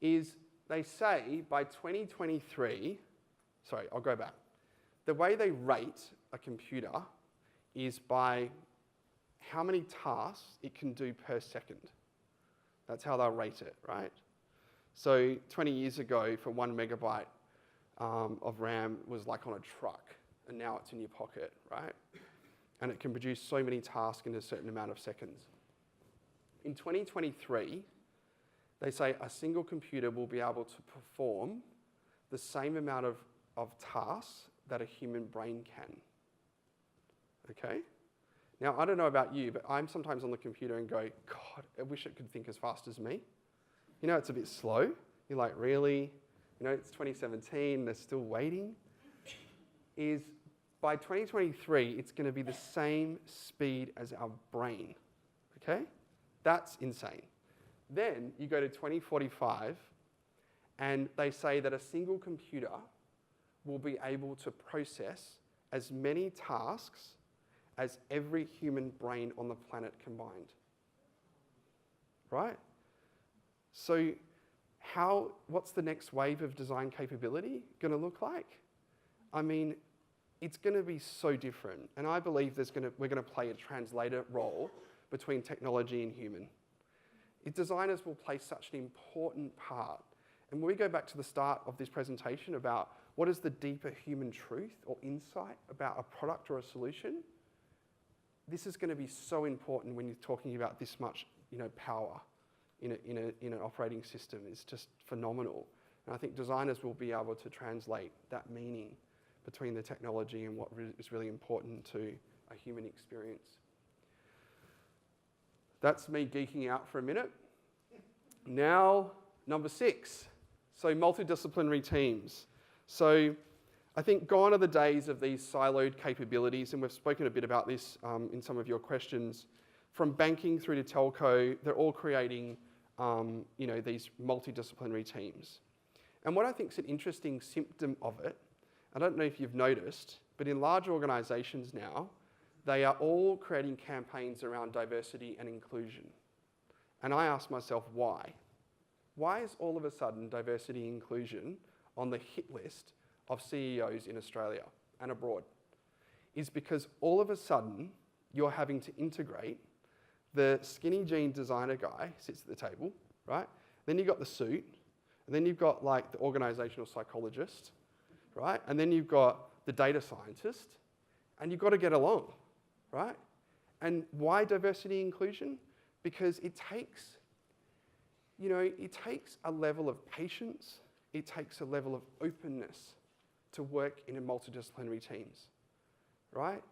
Is they say by 2023, sorry, I'll go back. The way they rate a computer is by how many tasks it can do per second. That's how they'll rate it, right? So 20 years ago, for 1 megabyte of RAM was on a truck, and now it's in your pocket, right? And it can produce so many tasks in a certain amount of seconds. In 2023, they say a single computer will be able to perform the same amount of tasks that a human brain can, okay? Now, I don't know about you, but I'm sometimes on the computer and go, God, I wish it could think as fast as me. It's a bit slow. You're like, really? It's 2017, they're still waiting. by 2023, it's going to be the same speed as our brain, okay? That's insane. Then you go to 2045, and they say that a single computer will be able to process as many tasks as every human brain on the planet combined. Right? So what's the next wave of design capability going to look like? I mean, it's going to be so different. And I believe we're going to play a translator role between technology and human. Designers will play such an important part. And when we go back to the start of this presentation about what is the deeper human truth or insight about a product or a solution, this is going to be so important when you're talking about this much, power in an operating system. It's just phenomenal. And I think designers will be able to translate that meaning between the technology and what is really important to a human experience. That's me geeking out for a minute. Now, number 6. So multidisciplinary teams. So I think gone are the days of these siloed capabilities, and we've spoken a bit about this in some of your questions. From banking through to telco, they're all creating these multidisciplinary teams. And what I think is an interesting symptom of it, I don't know if you've noticed, but in large organisations now, they are all creating campaigns around diversity and inclusion. And I ask myself, why? Why is all of a sudden diversity and inclusion on the hit list of CEOs in Australia and abroad? Is because all of a sudden you're having to integrate the skinny jean designer guy sits at the table, right? Then you've got the suit, and then you've got like the organisational psychologist, right? And then you've got the data scientist, and you've got to get along, right? And why diversity and inclusion? Because it takes a level of patience, it takes a level of openness to work in a multidisciplinary teams, right?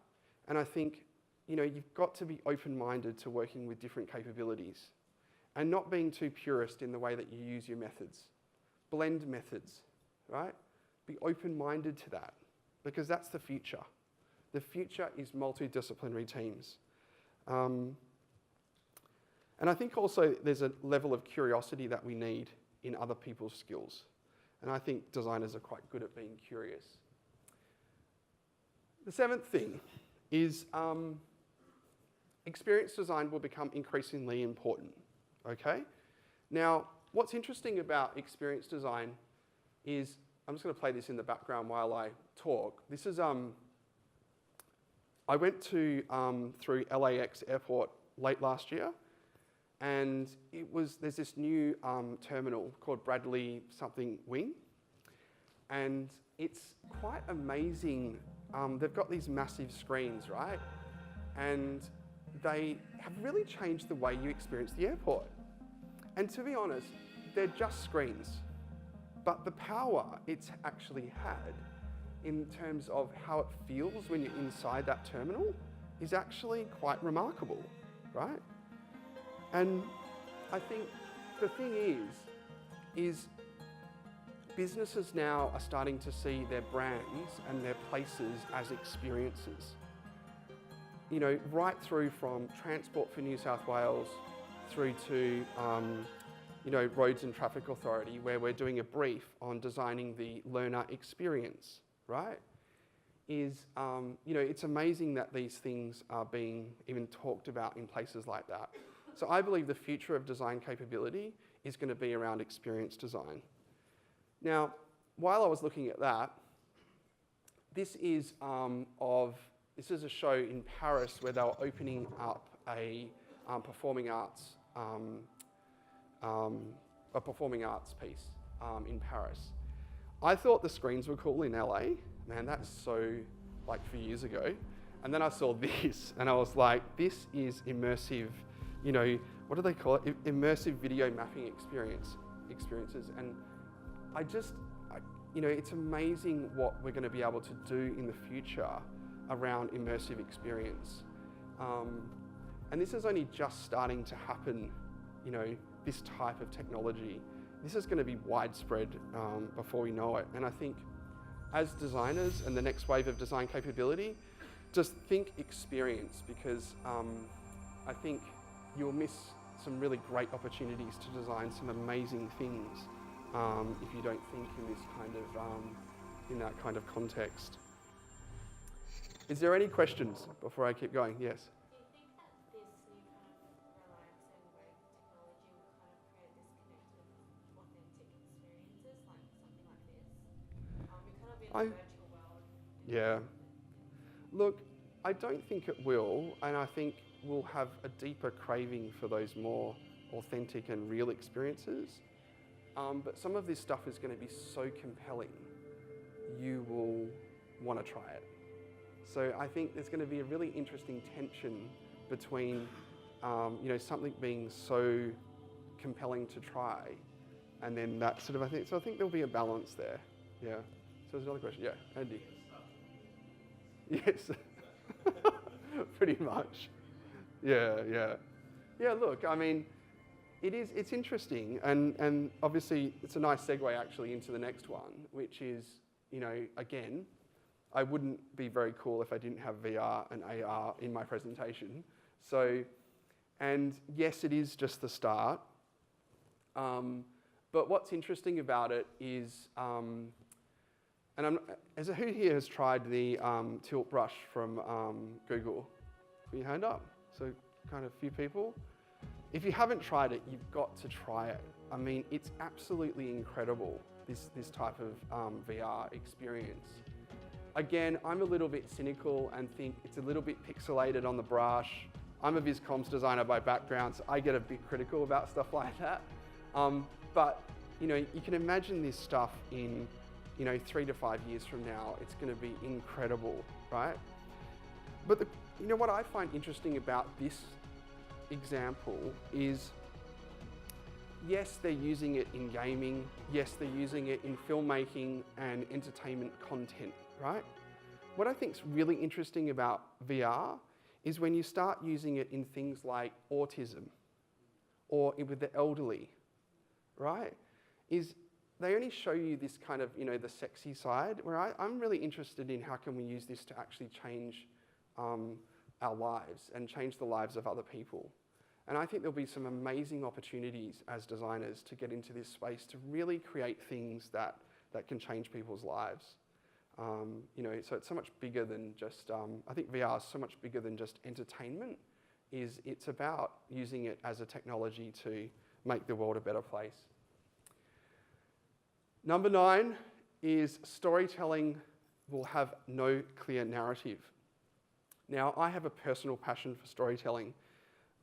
And I think, you've got to be open-minded to working with different capabilities and not being too purist in the way that you use your methods. Blend methods, right? Be open-minded to that because that's the future. The future is multidisciplinary teams. And I think also there's a level of curiosity that we need in other people's skills. And I think designers are quite good at being curious. The 7th thing is experience design will become increasingly important, okay? Now, what's interesting about experience design is, I'm just going to play this in the background while I talk. This is, I went through LAX airport late last year, and there's this new terminal called Bradley something Wing, and it's quite amazing. They've got these massive screens, right? And they have really changed the way you experience the airport. And to be honest, they're just screens. But the power it's actually had in terms of how it feels when you're inside that terminal is actually quite remarkable, right? And I think the thing is businesses now are starting to see their brands and their places as experiences. Right through from Transport for New South Wales through to, Roads and Traffic Authority, where we're doing a brief on designing the learner experience, right? It's amazing that these things are being even talked about in places like that. So I believe the future of design capability is going to be around experience design. Now, while I was looking at that, this is a show in Paris where they were opening up a performing arts piece in Paris. I thought the screens were cool in LA. Man, that's so like a few years ago. And then I saw this, and I was like, this is immersive. What do they call it? Immersive video mapping experiences. And it's amazing what we're going to be able to do in the future around immersive experience. And this is only just starting to happen, this type of technology. This is going to be widespread before we know it. And I think as designers and the next wave of design capability, just think experience, because I think you'll miss some really great opportunities to design some amazing things if you don't think in this kind of, in that kind of context. Is there any questions before I keep going? Yes. Do you think that this new kind of reliance and where technology will kind of create disconnect with authentic experiences, like something like this? You're kind of in a virtual world. Yeah. Look, I don't think it will, and I think we'll have a deeper craving for those more authentic and real experiences. But some of this stuff is going to be so compelling, you will want to try it. So I think there's going to be a really interesting tension between, something being so compelling to try, and then that sort of, I think there'll be a balance there. Yeah. So there's another question. Yeah, Andy. Yes. Pretty much. Yeah. Look, I mean, it's interesting, and obviously it's a nice segue actually into the next one, which is, again, I wouldn't be very cool if I didn't have VR and AR in my presentation. So, and yes, it is just the start. But what's interesting about it is, who here has tried the tilt brush from Google? Put your hand up. So kind of few people. If you haven't tried it, you've got to try it. I mean, it's absolutely incredible, this type of VR experience. Again, I'm a little bit cynical and think it's a little bit pixelated on the brush. I'm a viz comms designer by background, so I get a bit critical about stuff like that. But you can imagine this stuff in 3 to 5 years from now. It's going to be incredible, right? But what I find interesting about this example is, yes, they're using it in gaming. Yes, they're using it in filmmaking and entertainment content, right? What I think is really interesting about VR is when you start using it in things like autism or with the elderly, right? Is they only show you this kind of, the sexy side, where I'm really interested in how can we use this to actually change our lives and change the lives of other people. And I think there'll be some amazing opportunities as designers to get into this space to really create things that can change people's lives. So it's so much bigger than just, I think VR is so much bigger than just entertainment. It's about using it as a technology to make the world a better place. Number 9 is storytelling will have no clear narrative. Now, I have a personal passion for storytelling,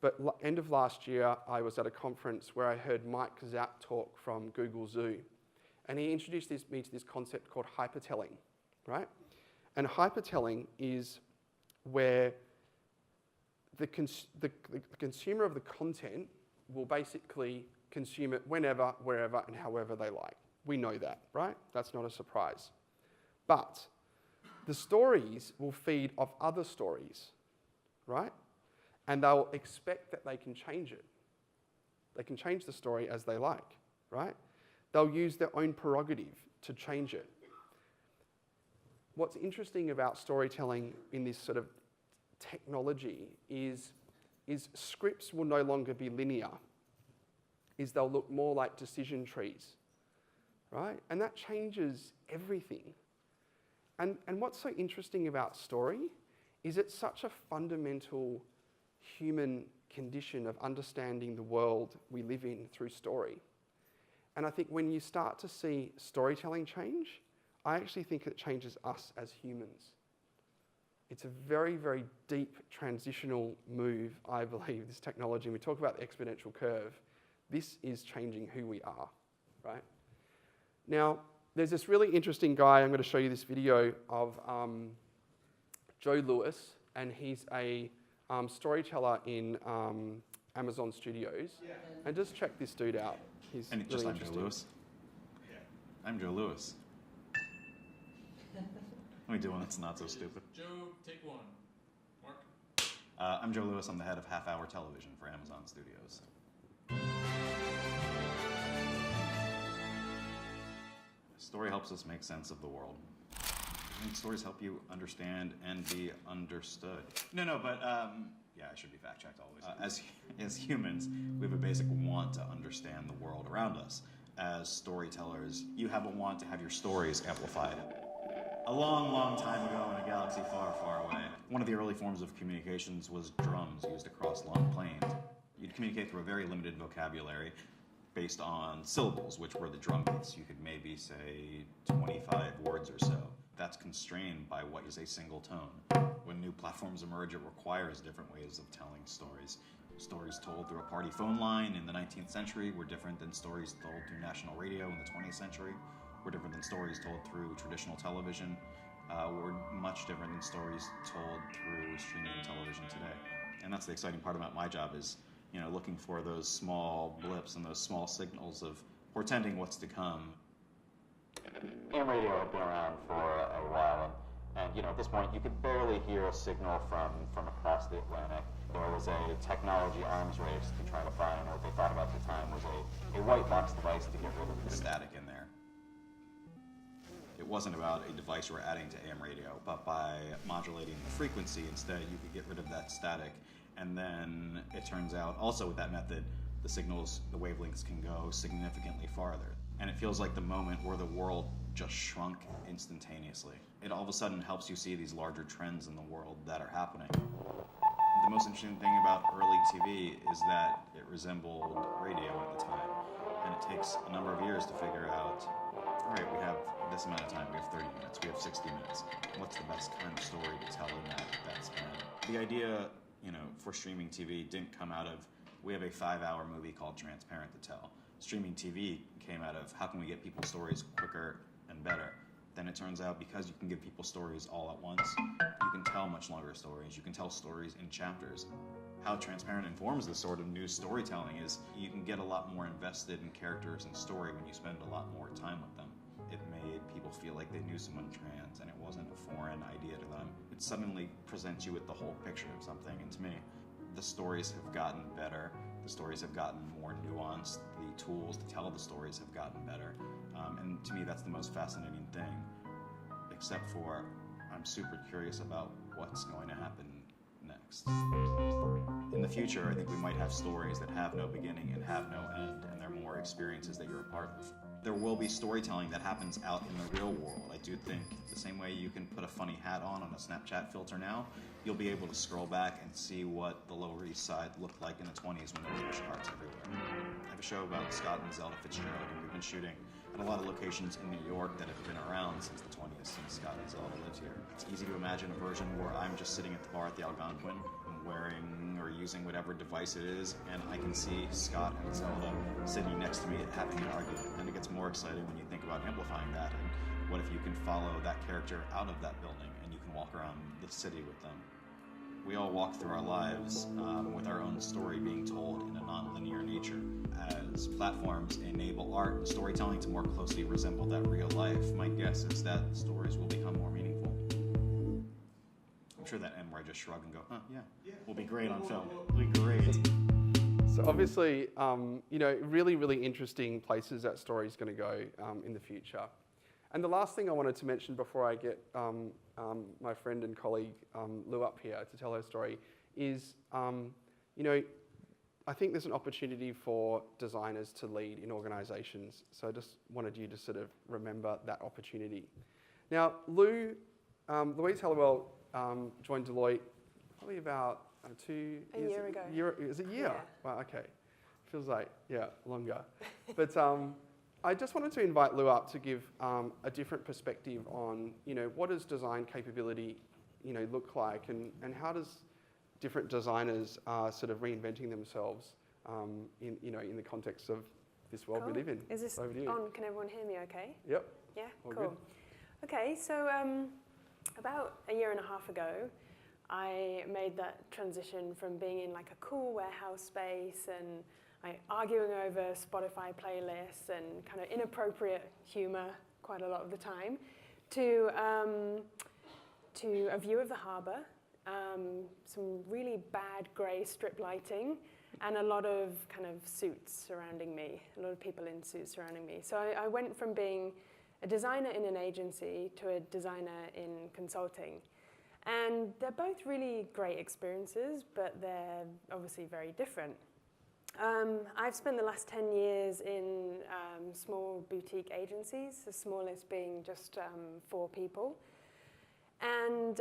but end of last year, I was at a conference where I heard Mike Zapp talk from Google Zoo, and he introduced me to this concept called hypertelling, right? And hypertelling is where the consumer of the content will basically consume it whenever, wherever, and however they like. We know that, right? That's not a surprise. But the stories will feed off other stories, right? And they'll expect that they can change it. They can change the story as they like, right? They'll use their own prerogative to change it. What's interesting about storytelling in this sort of technology is scripts will no longer be linear, they'll look more like decision trees, right? And that changes everything. And what's so interesting about story is it's such a fundamental human condition of understanding the world we live in through story. And I think when you start to see storytelling change, I actually think it changes us as humans. It's a very, very deep transitional move, I believe, this technology. And we talk about the exponential curve. This is changing who we are, right? Now, there's this really interesting guy, I'm going to show you this video of Joe Lewis, and he's a storyteller in Amazon Studios. Yeah. And just check this dude out. He's and really just interesting. I'm Joe Lewis. Yeah. I'm Joe Lewis. Let me do one that's not so stupid. Joe, take one. Mark. I'm Joe Lewis. I'm the head of half-hour television for Amazon Studios. Story helps us make sense of the world. I think stories help you understand and be understood. No, but yeah, I should be fact-checked always. As humans, we have a basic want to understand the world around us. As storytellers, you have a want to have your stories amplified. A long, long time ago in a galaxy far, far away, one of the early forms of communications was drums used across long plains. You'd communicate through a very limited vocabulary based on syllables, which were the drum beats. You could maybe say 25 words or so. That's constrained by what is a single tone. When new platforms emerge, it requires different ways of telling stories. Stories told through a party phone line in the 19th century were different than stories told through national radio in the 20th century, were different than stories told through traditional television, were much different than stories told through streaming television today. And that's the exciting part about my job is, looking for those small blips and those small signals of portending what's to come. AM radio had been around for a while, and at this point you could barely hear a signal from across the Atlantic. There was a technology arms race to try to find what they thought about at the time was a white box device to get rid of the static in there. It wasn't about a device you were adding to AM radio, but by modulating the frequency instead, you could get rid of that static. And then it turns out also with that method, the signals, the wavelengths can go significantly farther. And it feels like the moment where the world just shrunk instantaneously. It all of a sudden helps you see these larger trends in the world that are happening. The most interesting thing about early TV is that it resembled radio at the time. And it takes a number of years to figure out, all right, we have this amount of time, we have 30 minutes, we have 60 minutes. What's the best kind of story to tell in that span? The idea, for streaming TV didn't come out of, we have a 5-hour movie called Transparent to tell. Streaming TV came out of, how can we get people's stories quicker and better? Then it turns out because you can give people stories all at once, you can tell much longer stories. You can tell stories in chapters. How Transparent informs this sort of new storytelling is you can get a lot more invested in characters and story when you spend a lot more time with them. It made people feel like they knew someone trans and it wasn't a foreign idea to them. It suddenly presents you with the whole picture of something, and to me, the stories have gotten better. The stories have gotten more nuanced. The tools to tell the stories have gotten better. And to me, that's the most fascinating thing, except for I'm super curious about what's going to happen next. In the future, I think we might have stories that have no beginning and have no end, and they're more experiences that you're a part of. There will be storytelling that happens out in the real world. I do think the same way you can put a funny hat on a Snapchat filter now, you'll be able to scroll back and see what the Lower East Side looked like in the 20s when there were push carts everywhere. I have a show about Scott and Zelda Fitzgerald, and we've been shooting at a lot of locations in New York that have been around since the 20s, since Scott and Zelda lived here. It's easy to imagine a version where I'm just sitting at the bar at the Algonquin, wearing or using whatever device it is, and I can see Scott and Zelda sitting next to me having an argument. And it gets more exciting when you think about amplifying that, and what if you can follow that character out of that building and you can walk around the city with them. We all walk through our lives with our own story being told in a non-linear nature. As platforms enable art and storytelling to more closely resemble that real life, my guess is that stories will become more meaningful. I'm sure that end where I just shrug and go, yeah, we'll be great on film. We'll be great. So obviously, really, really interesting places that story is going to go in the future. And the last thing I wanted to mention before I get my friend and colleague Lou up here to tell her story is, I think there's an opportunity for designers to lead in organizations. So I just wanted you to sort of remember that opportunity. Now, Louise Halliwell joined Deloitte probably about 2 years ago. Is it a year? Yeah. Wow, okay. Feels like, longer. But I just wanted to invite Lou up to give a different perspective on, what does design capability, look like, and how does different designers sort of reinventing themselves in the context of this world we live in. Is this over to you. on? Can everyone hear me okay? Yep. Yeah, All cool. good. Okay, so about a year and a half ago, I made that transition from being in like a cool warehouse space and arguing over Spotify playlists and kind of inappropriate humor quite a lot of the time, to a view of the harbour, some really bad grey strip lighting, and a lot of kind of suits surrounding me, a lot of people in suits surrounding me. So I went from being a designer in an agency to a designer in consulting. And they're both really great experiences, but they're obviously very different. I've spent the last 10 years in small boutique agencies, the smallest being just 4 people. And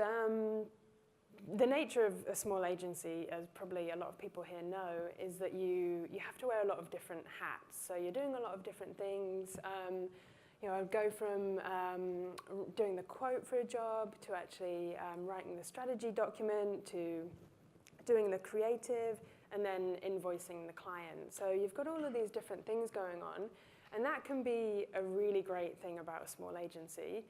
the nature of a small agency, as probably a lot of people here know, is that you have to wear a lot of different hats. So you're doing a lot of different things. You know, I'd go from doing the quote for a job to actually writing the strategy document to doing the creative and then invoicing the client. So you've got all of these different things going on, and that can be a really great thing about a small agency,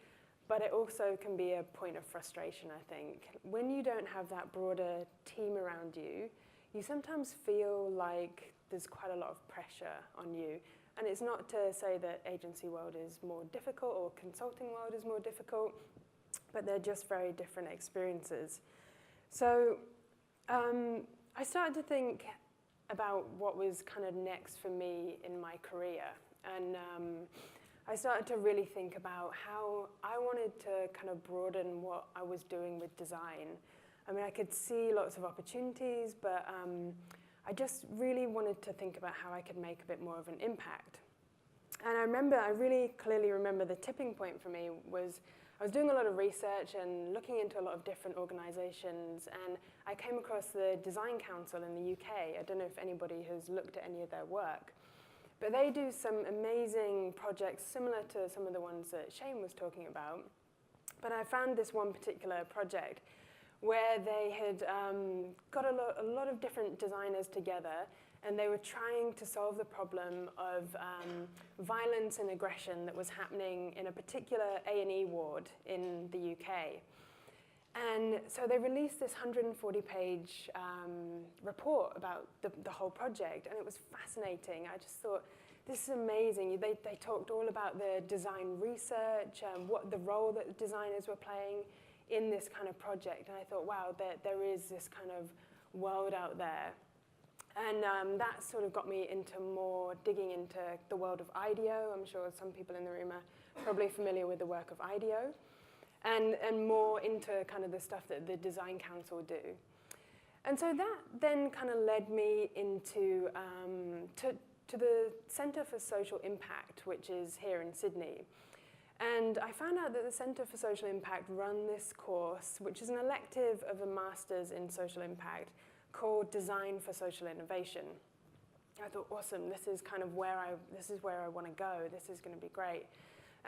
but it also can be a point of frustration, I think. When you don't have that broader team around you, you sometimes feel like there's quite a lot of pressure on you. And it's not to say that agency world is more difficult or consulting world is more difficult, but they're just very different experiences. So I started to think about what was kind of next for me in my career. And I started to really think about how I wanted to kind of broaden what I was doing with design. I mean, I could see lots of opportunities, but I just really wanted to think about how I could make a bit more of an impact. And I really clearly remember the tipping point for me was I was doing a lot of research and looking into a lot of different organizations, and I came across the Design Council in the UK. I don't know if anybody has looked at any of their work, but they do some amazing projects similar to some of the ones that Shane was talking about. But I found this one particular project where they had got a lot of different designers together, and they were trying to solve the problem of violence and aggression that was happening in a particular A&E ward in the UK. And so they released this 140-page report about the whole project, and it was fascinating. I just thought, this is amazing. They talked all about the design research, what the role that designers were playing in this kind of project. And I thought, wow, there is this kind of world out there. And that sort of got me into more digging into the world of IDEO. I'm sure some people in the room are probably familiar with the work of IDEO. And more into kind of the stuff that the Design Council do. And so that then kind of led me into to the Centre for Social Impact, which is here in Sydney. And I found out that the Centre for Social Impact run this course, which is an elective of a Master's in Social Impact, called Design for Social Innovation. I thought, awesome, this is kind of where I want to go. This is going to be great.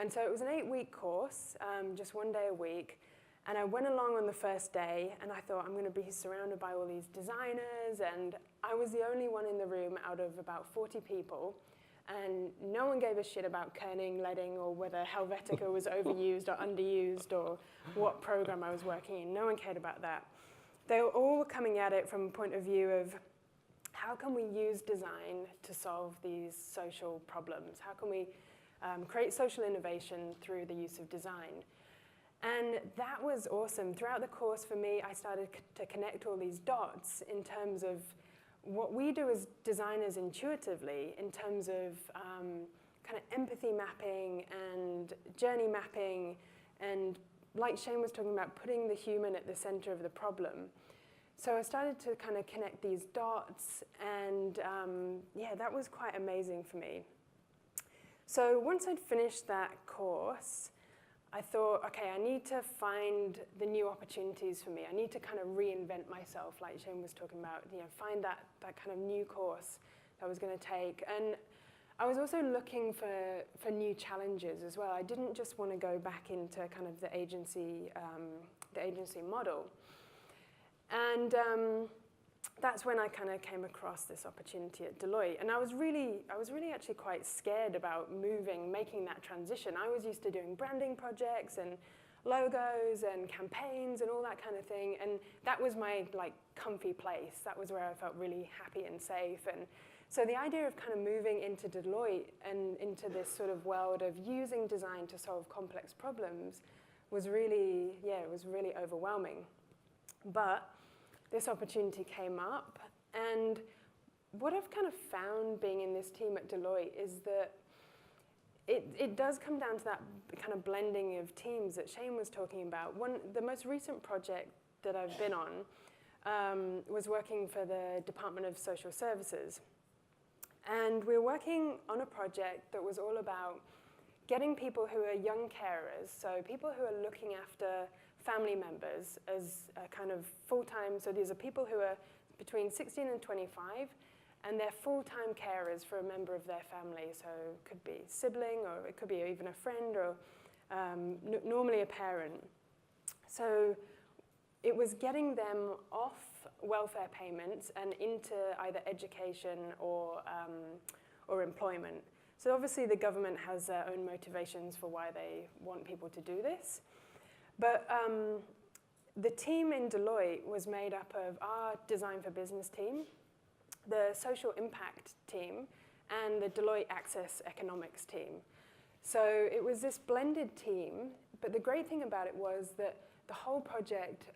And so it was an 8-week course, just 1 day a week. And I went along on the first day, and I thought, I'm going to be surrounded by all these designers. And I was the only one in the room out of about 40 people. And no one gave a shit about kerning, leading, or whether Helvetica was overused or underused, or what program I was working in. No one cared about that. They were all coming at it from a point of view of how can we use design to solve these social problems? How can we create social innovation through the use of design? And that was awesome. Throughout the course for me, I started to connect all these dots in terms of what we do as designers intuitively, in terms of kind of empathy mapping and journey mapping, and like Shane was talking about, putting the human at the center of the problem. So I started to kind of connect these dots, and yeah, that was quite amazing for me. So once I'd finished that course, I thought, okay, I need to find the new opportunities for me. I need to kind of reinvent myself, like Shane was talking about, find that kind of new course that I was going to take. And I was also looking for new challenges as well. I didn't just want to go back into kind of the agency model. And that's when I kind of came across this opportunity at Deloitte. And I was really actually quite scared about making that transition. I was used to doing branding projects and logos and campaigns and all that kind of thing. And that was my comfy place. That was where I felt really happy and safe. And so the idea of kind of moving into Deloitte and into this sort of world of using design to solve complex problems was really, it was really overwhelming. But this opportunity came up, and what I've kind of found being in this team at Deloitte is that it does come down to that kind of blending of teams that Shane was talking about. The most recent project that I've been on was working for the Department of Social Services. And we were working on a project that was all about getting people who are young carers, so people who are looking after family members as a kind of full-time, so these are people who are between 16 and 25, and they're full-time carers for a member of their family, so it could be a sibling, or it could be even a friend, or normally a parent. So it was getting them off welfare payments and into either education or employment. So obviously the government has their own motivations for why they want people to do this. But the team in Deloitte was made up of our Design for Business team, the Social Impact team, and the Deloitte Access Economics team. So it was this blended team, but the great thing about it was that the whole project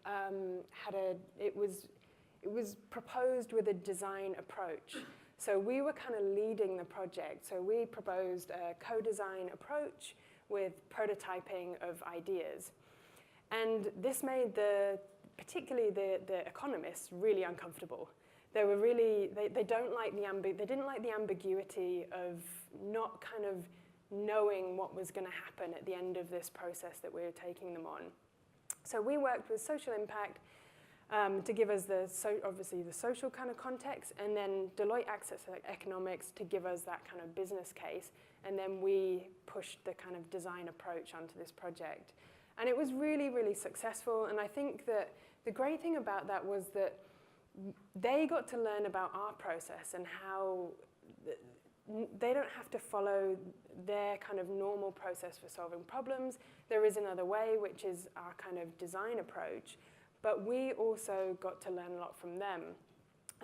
it was proposed with a design approach. So we were kind of leading the project. So we proposed a co-design approach with prototyping of ideas. And this made particularly the economists really uncomfortable. They were really, they didn't like the ambiguity of not kind of knowing what was going to happen at the end of this process that we were taking them on. So we worked with Social Impact to give us obviously the social kind of context, and then Deloitte Access Economics to give us that kind of business case, and then we pushed the kind of design approach onto this project. And it was really, really successful, and I think that the great thing about that was that they got to learn about our process and how they don't have to follow their kind of normal process for solving problems. There is another way, which is our kind of design approach. But we also got to learn a lot from them.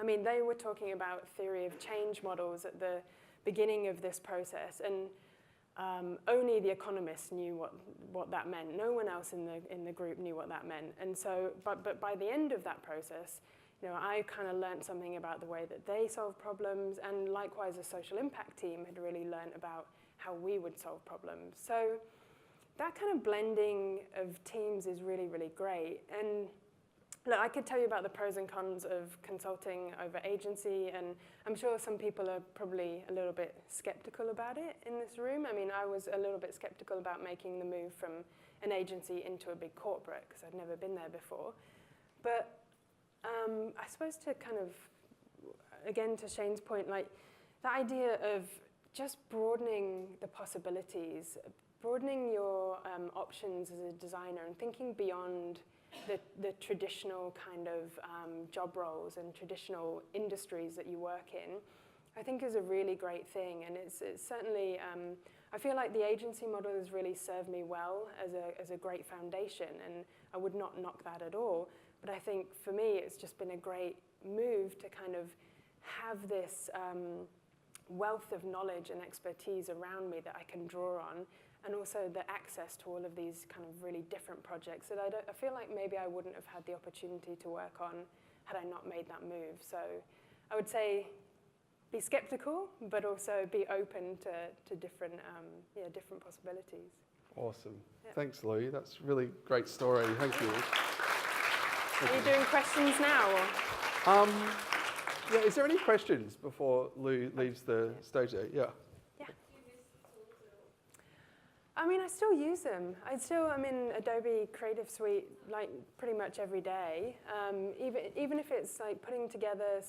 I mean, they were talking about theory of change models at the beginning of this process, and only the economists knew what that meant. No one else in the group knew what that meant. And so, but by the end of that process, I kind of learned something about the way that they solve problems, and likewise the Social Impact team had really learned about how we would solve problems. So that kind of blending of teams is really, really great. And look, I could tell you about the pros and cons of consulting over agency, and I'm sure some people are probably a little bit skeptical about it in this room. I mean, I was a little bit skeptical about making the move from an agency into a big corporate, because I'd never been there before. But I suppose to kind of, again, to Shane's point, like the idea of just broadening the possibilities, broadening your options as a designer and thinking beyond the traditional kind of job roles and traditional industries that you work in, I think is a really great thing. And it's certainly, I feel like the agency model has really served me well as a great foundation, and I would not knock that at all. But I think for me, it's just been a great move to kind of have this wealth of knowledge and expertise around me that I can draw on, and also the access to all of these kind of really different projects that I feel like maybe I wouldn't have had the opportunity to work on had I not made that move. So I would say be skeptical, but also be open to different, different possibilities. Awesome. Yeah. Thanks, Lou. That's a really great story. Thank you. Are you doing questions now? Or? Yeah, is there any questions before Lou leaves the stage there? Yeah. Yeah. I mean, I still use them. I'm in Adobe Creative Suite like pretty much every day. Even if it's like putting together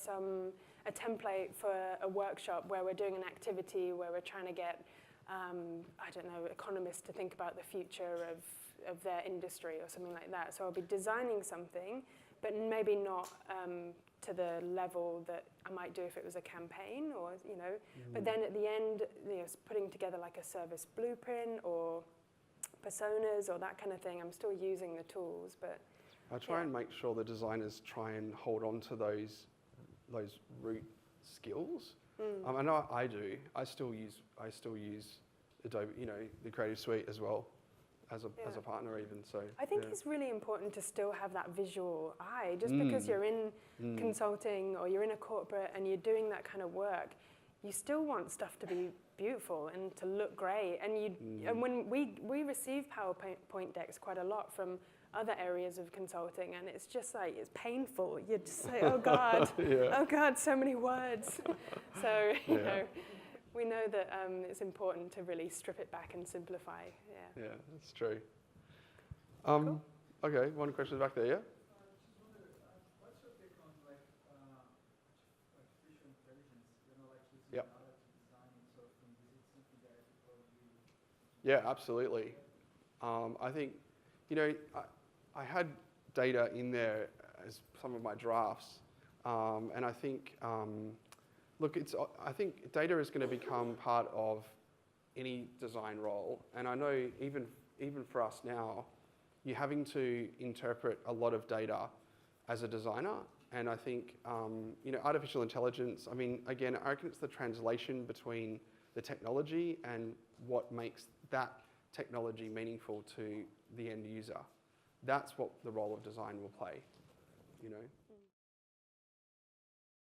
a template for a workshop where we're doing an activity where we're trying to get, economists to think about the future of their industry or something like that. So I'll be designing something, but maybe not to the level that I might do if it was a campaign, or But then at the end, putting together like a service blueprint or personas or that kind of thing. I'm still using the tools, but I try and make sure the designers try and hold on to those root skills. I know I do. I still use Adobe, the Creative Suite as well. As a partner even, so. I think it's really important to still have that visual eye. Just because you're in consulting or you're in a corporate and you're doing that kind of work, you still want stuff to be beautiful and to look great. And and when we receive PowerPoint decks quite a lot from other areas of consulting, and it's just like, it's painful. You're just like, oh God, oh God, so many words. So, you know, we know that it's important to really strip it back and simplify. Yeah, that's true. Cool. Okay, one question back there, yeah? What's your take on like artificial intelligence? You know, like using Yep. data to design sort of things. Is it something that you probably? Yeah, absolutely. I think, you know, I had data in there as some of my drafts, and I think, look, I think data is going to become part of any design role, and I know even for us now, you're having to interpret a lot of data as a designer, and I think, you know, artificial intelligence, I mean, again, I reckon it's the translation between the technology and what makes that technology meaningful to the end user. That's what the role of design will play, you know.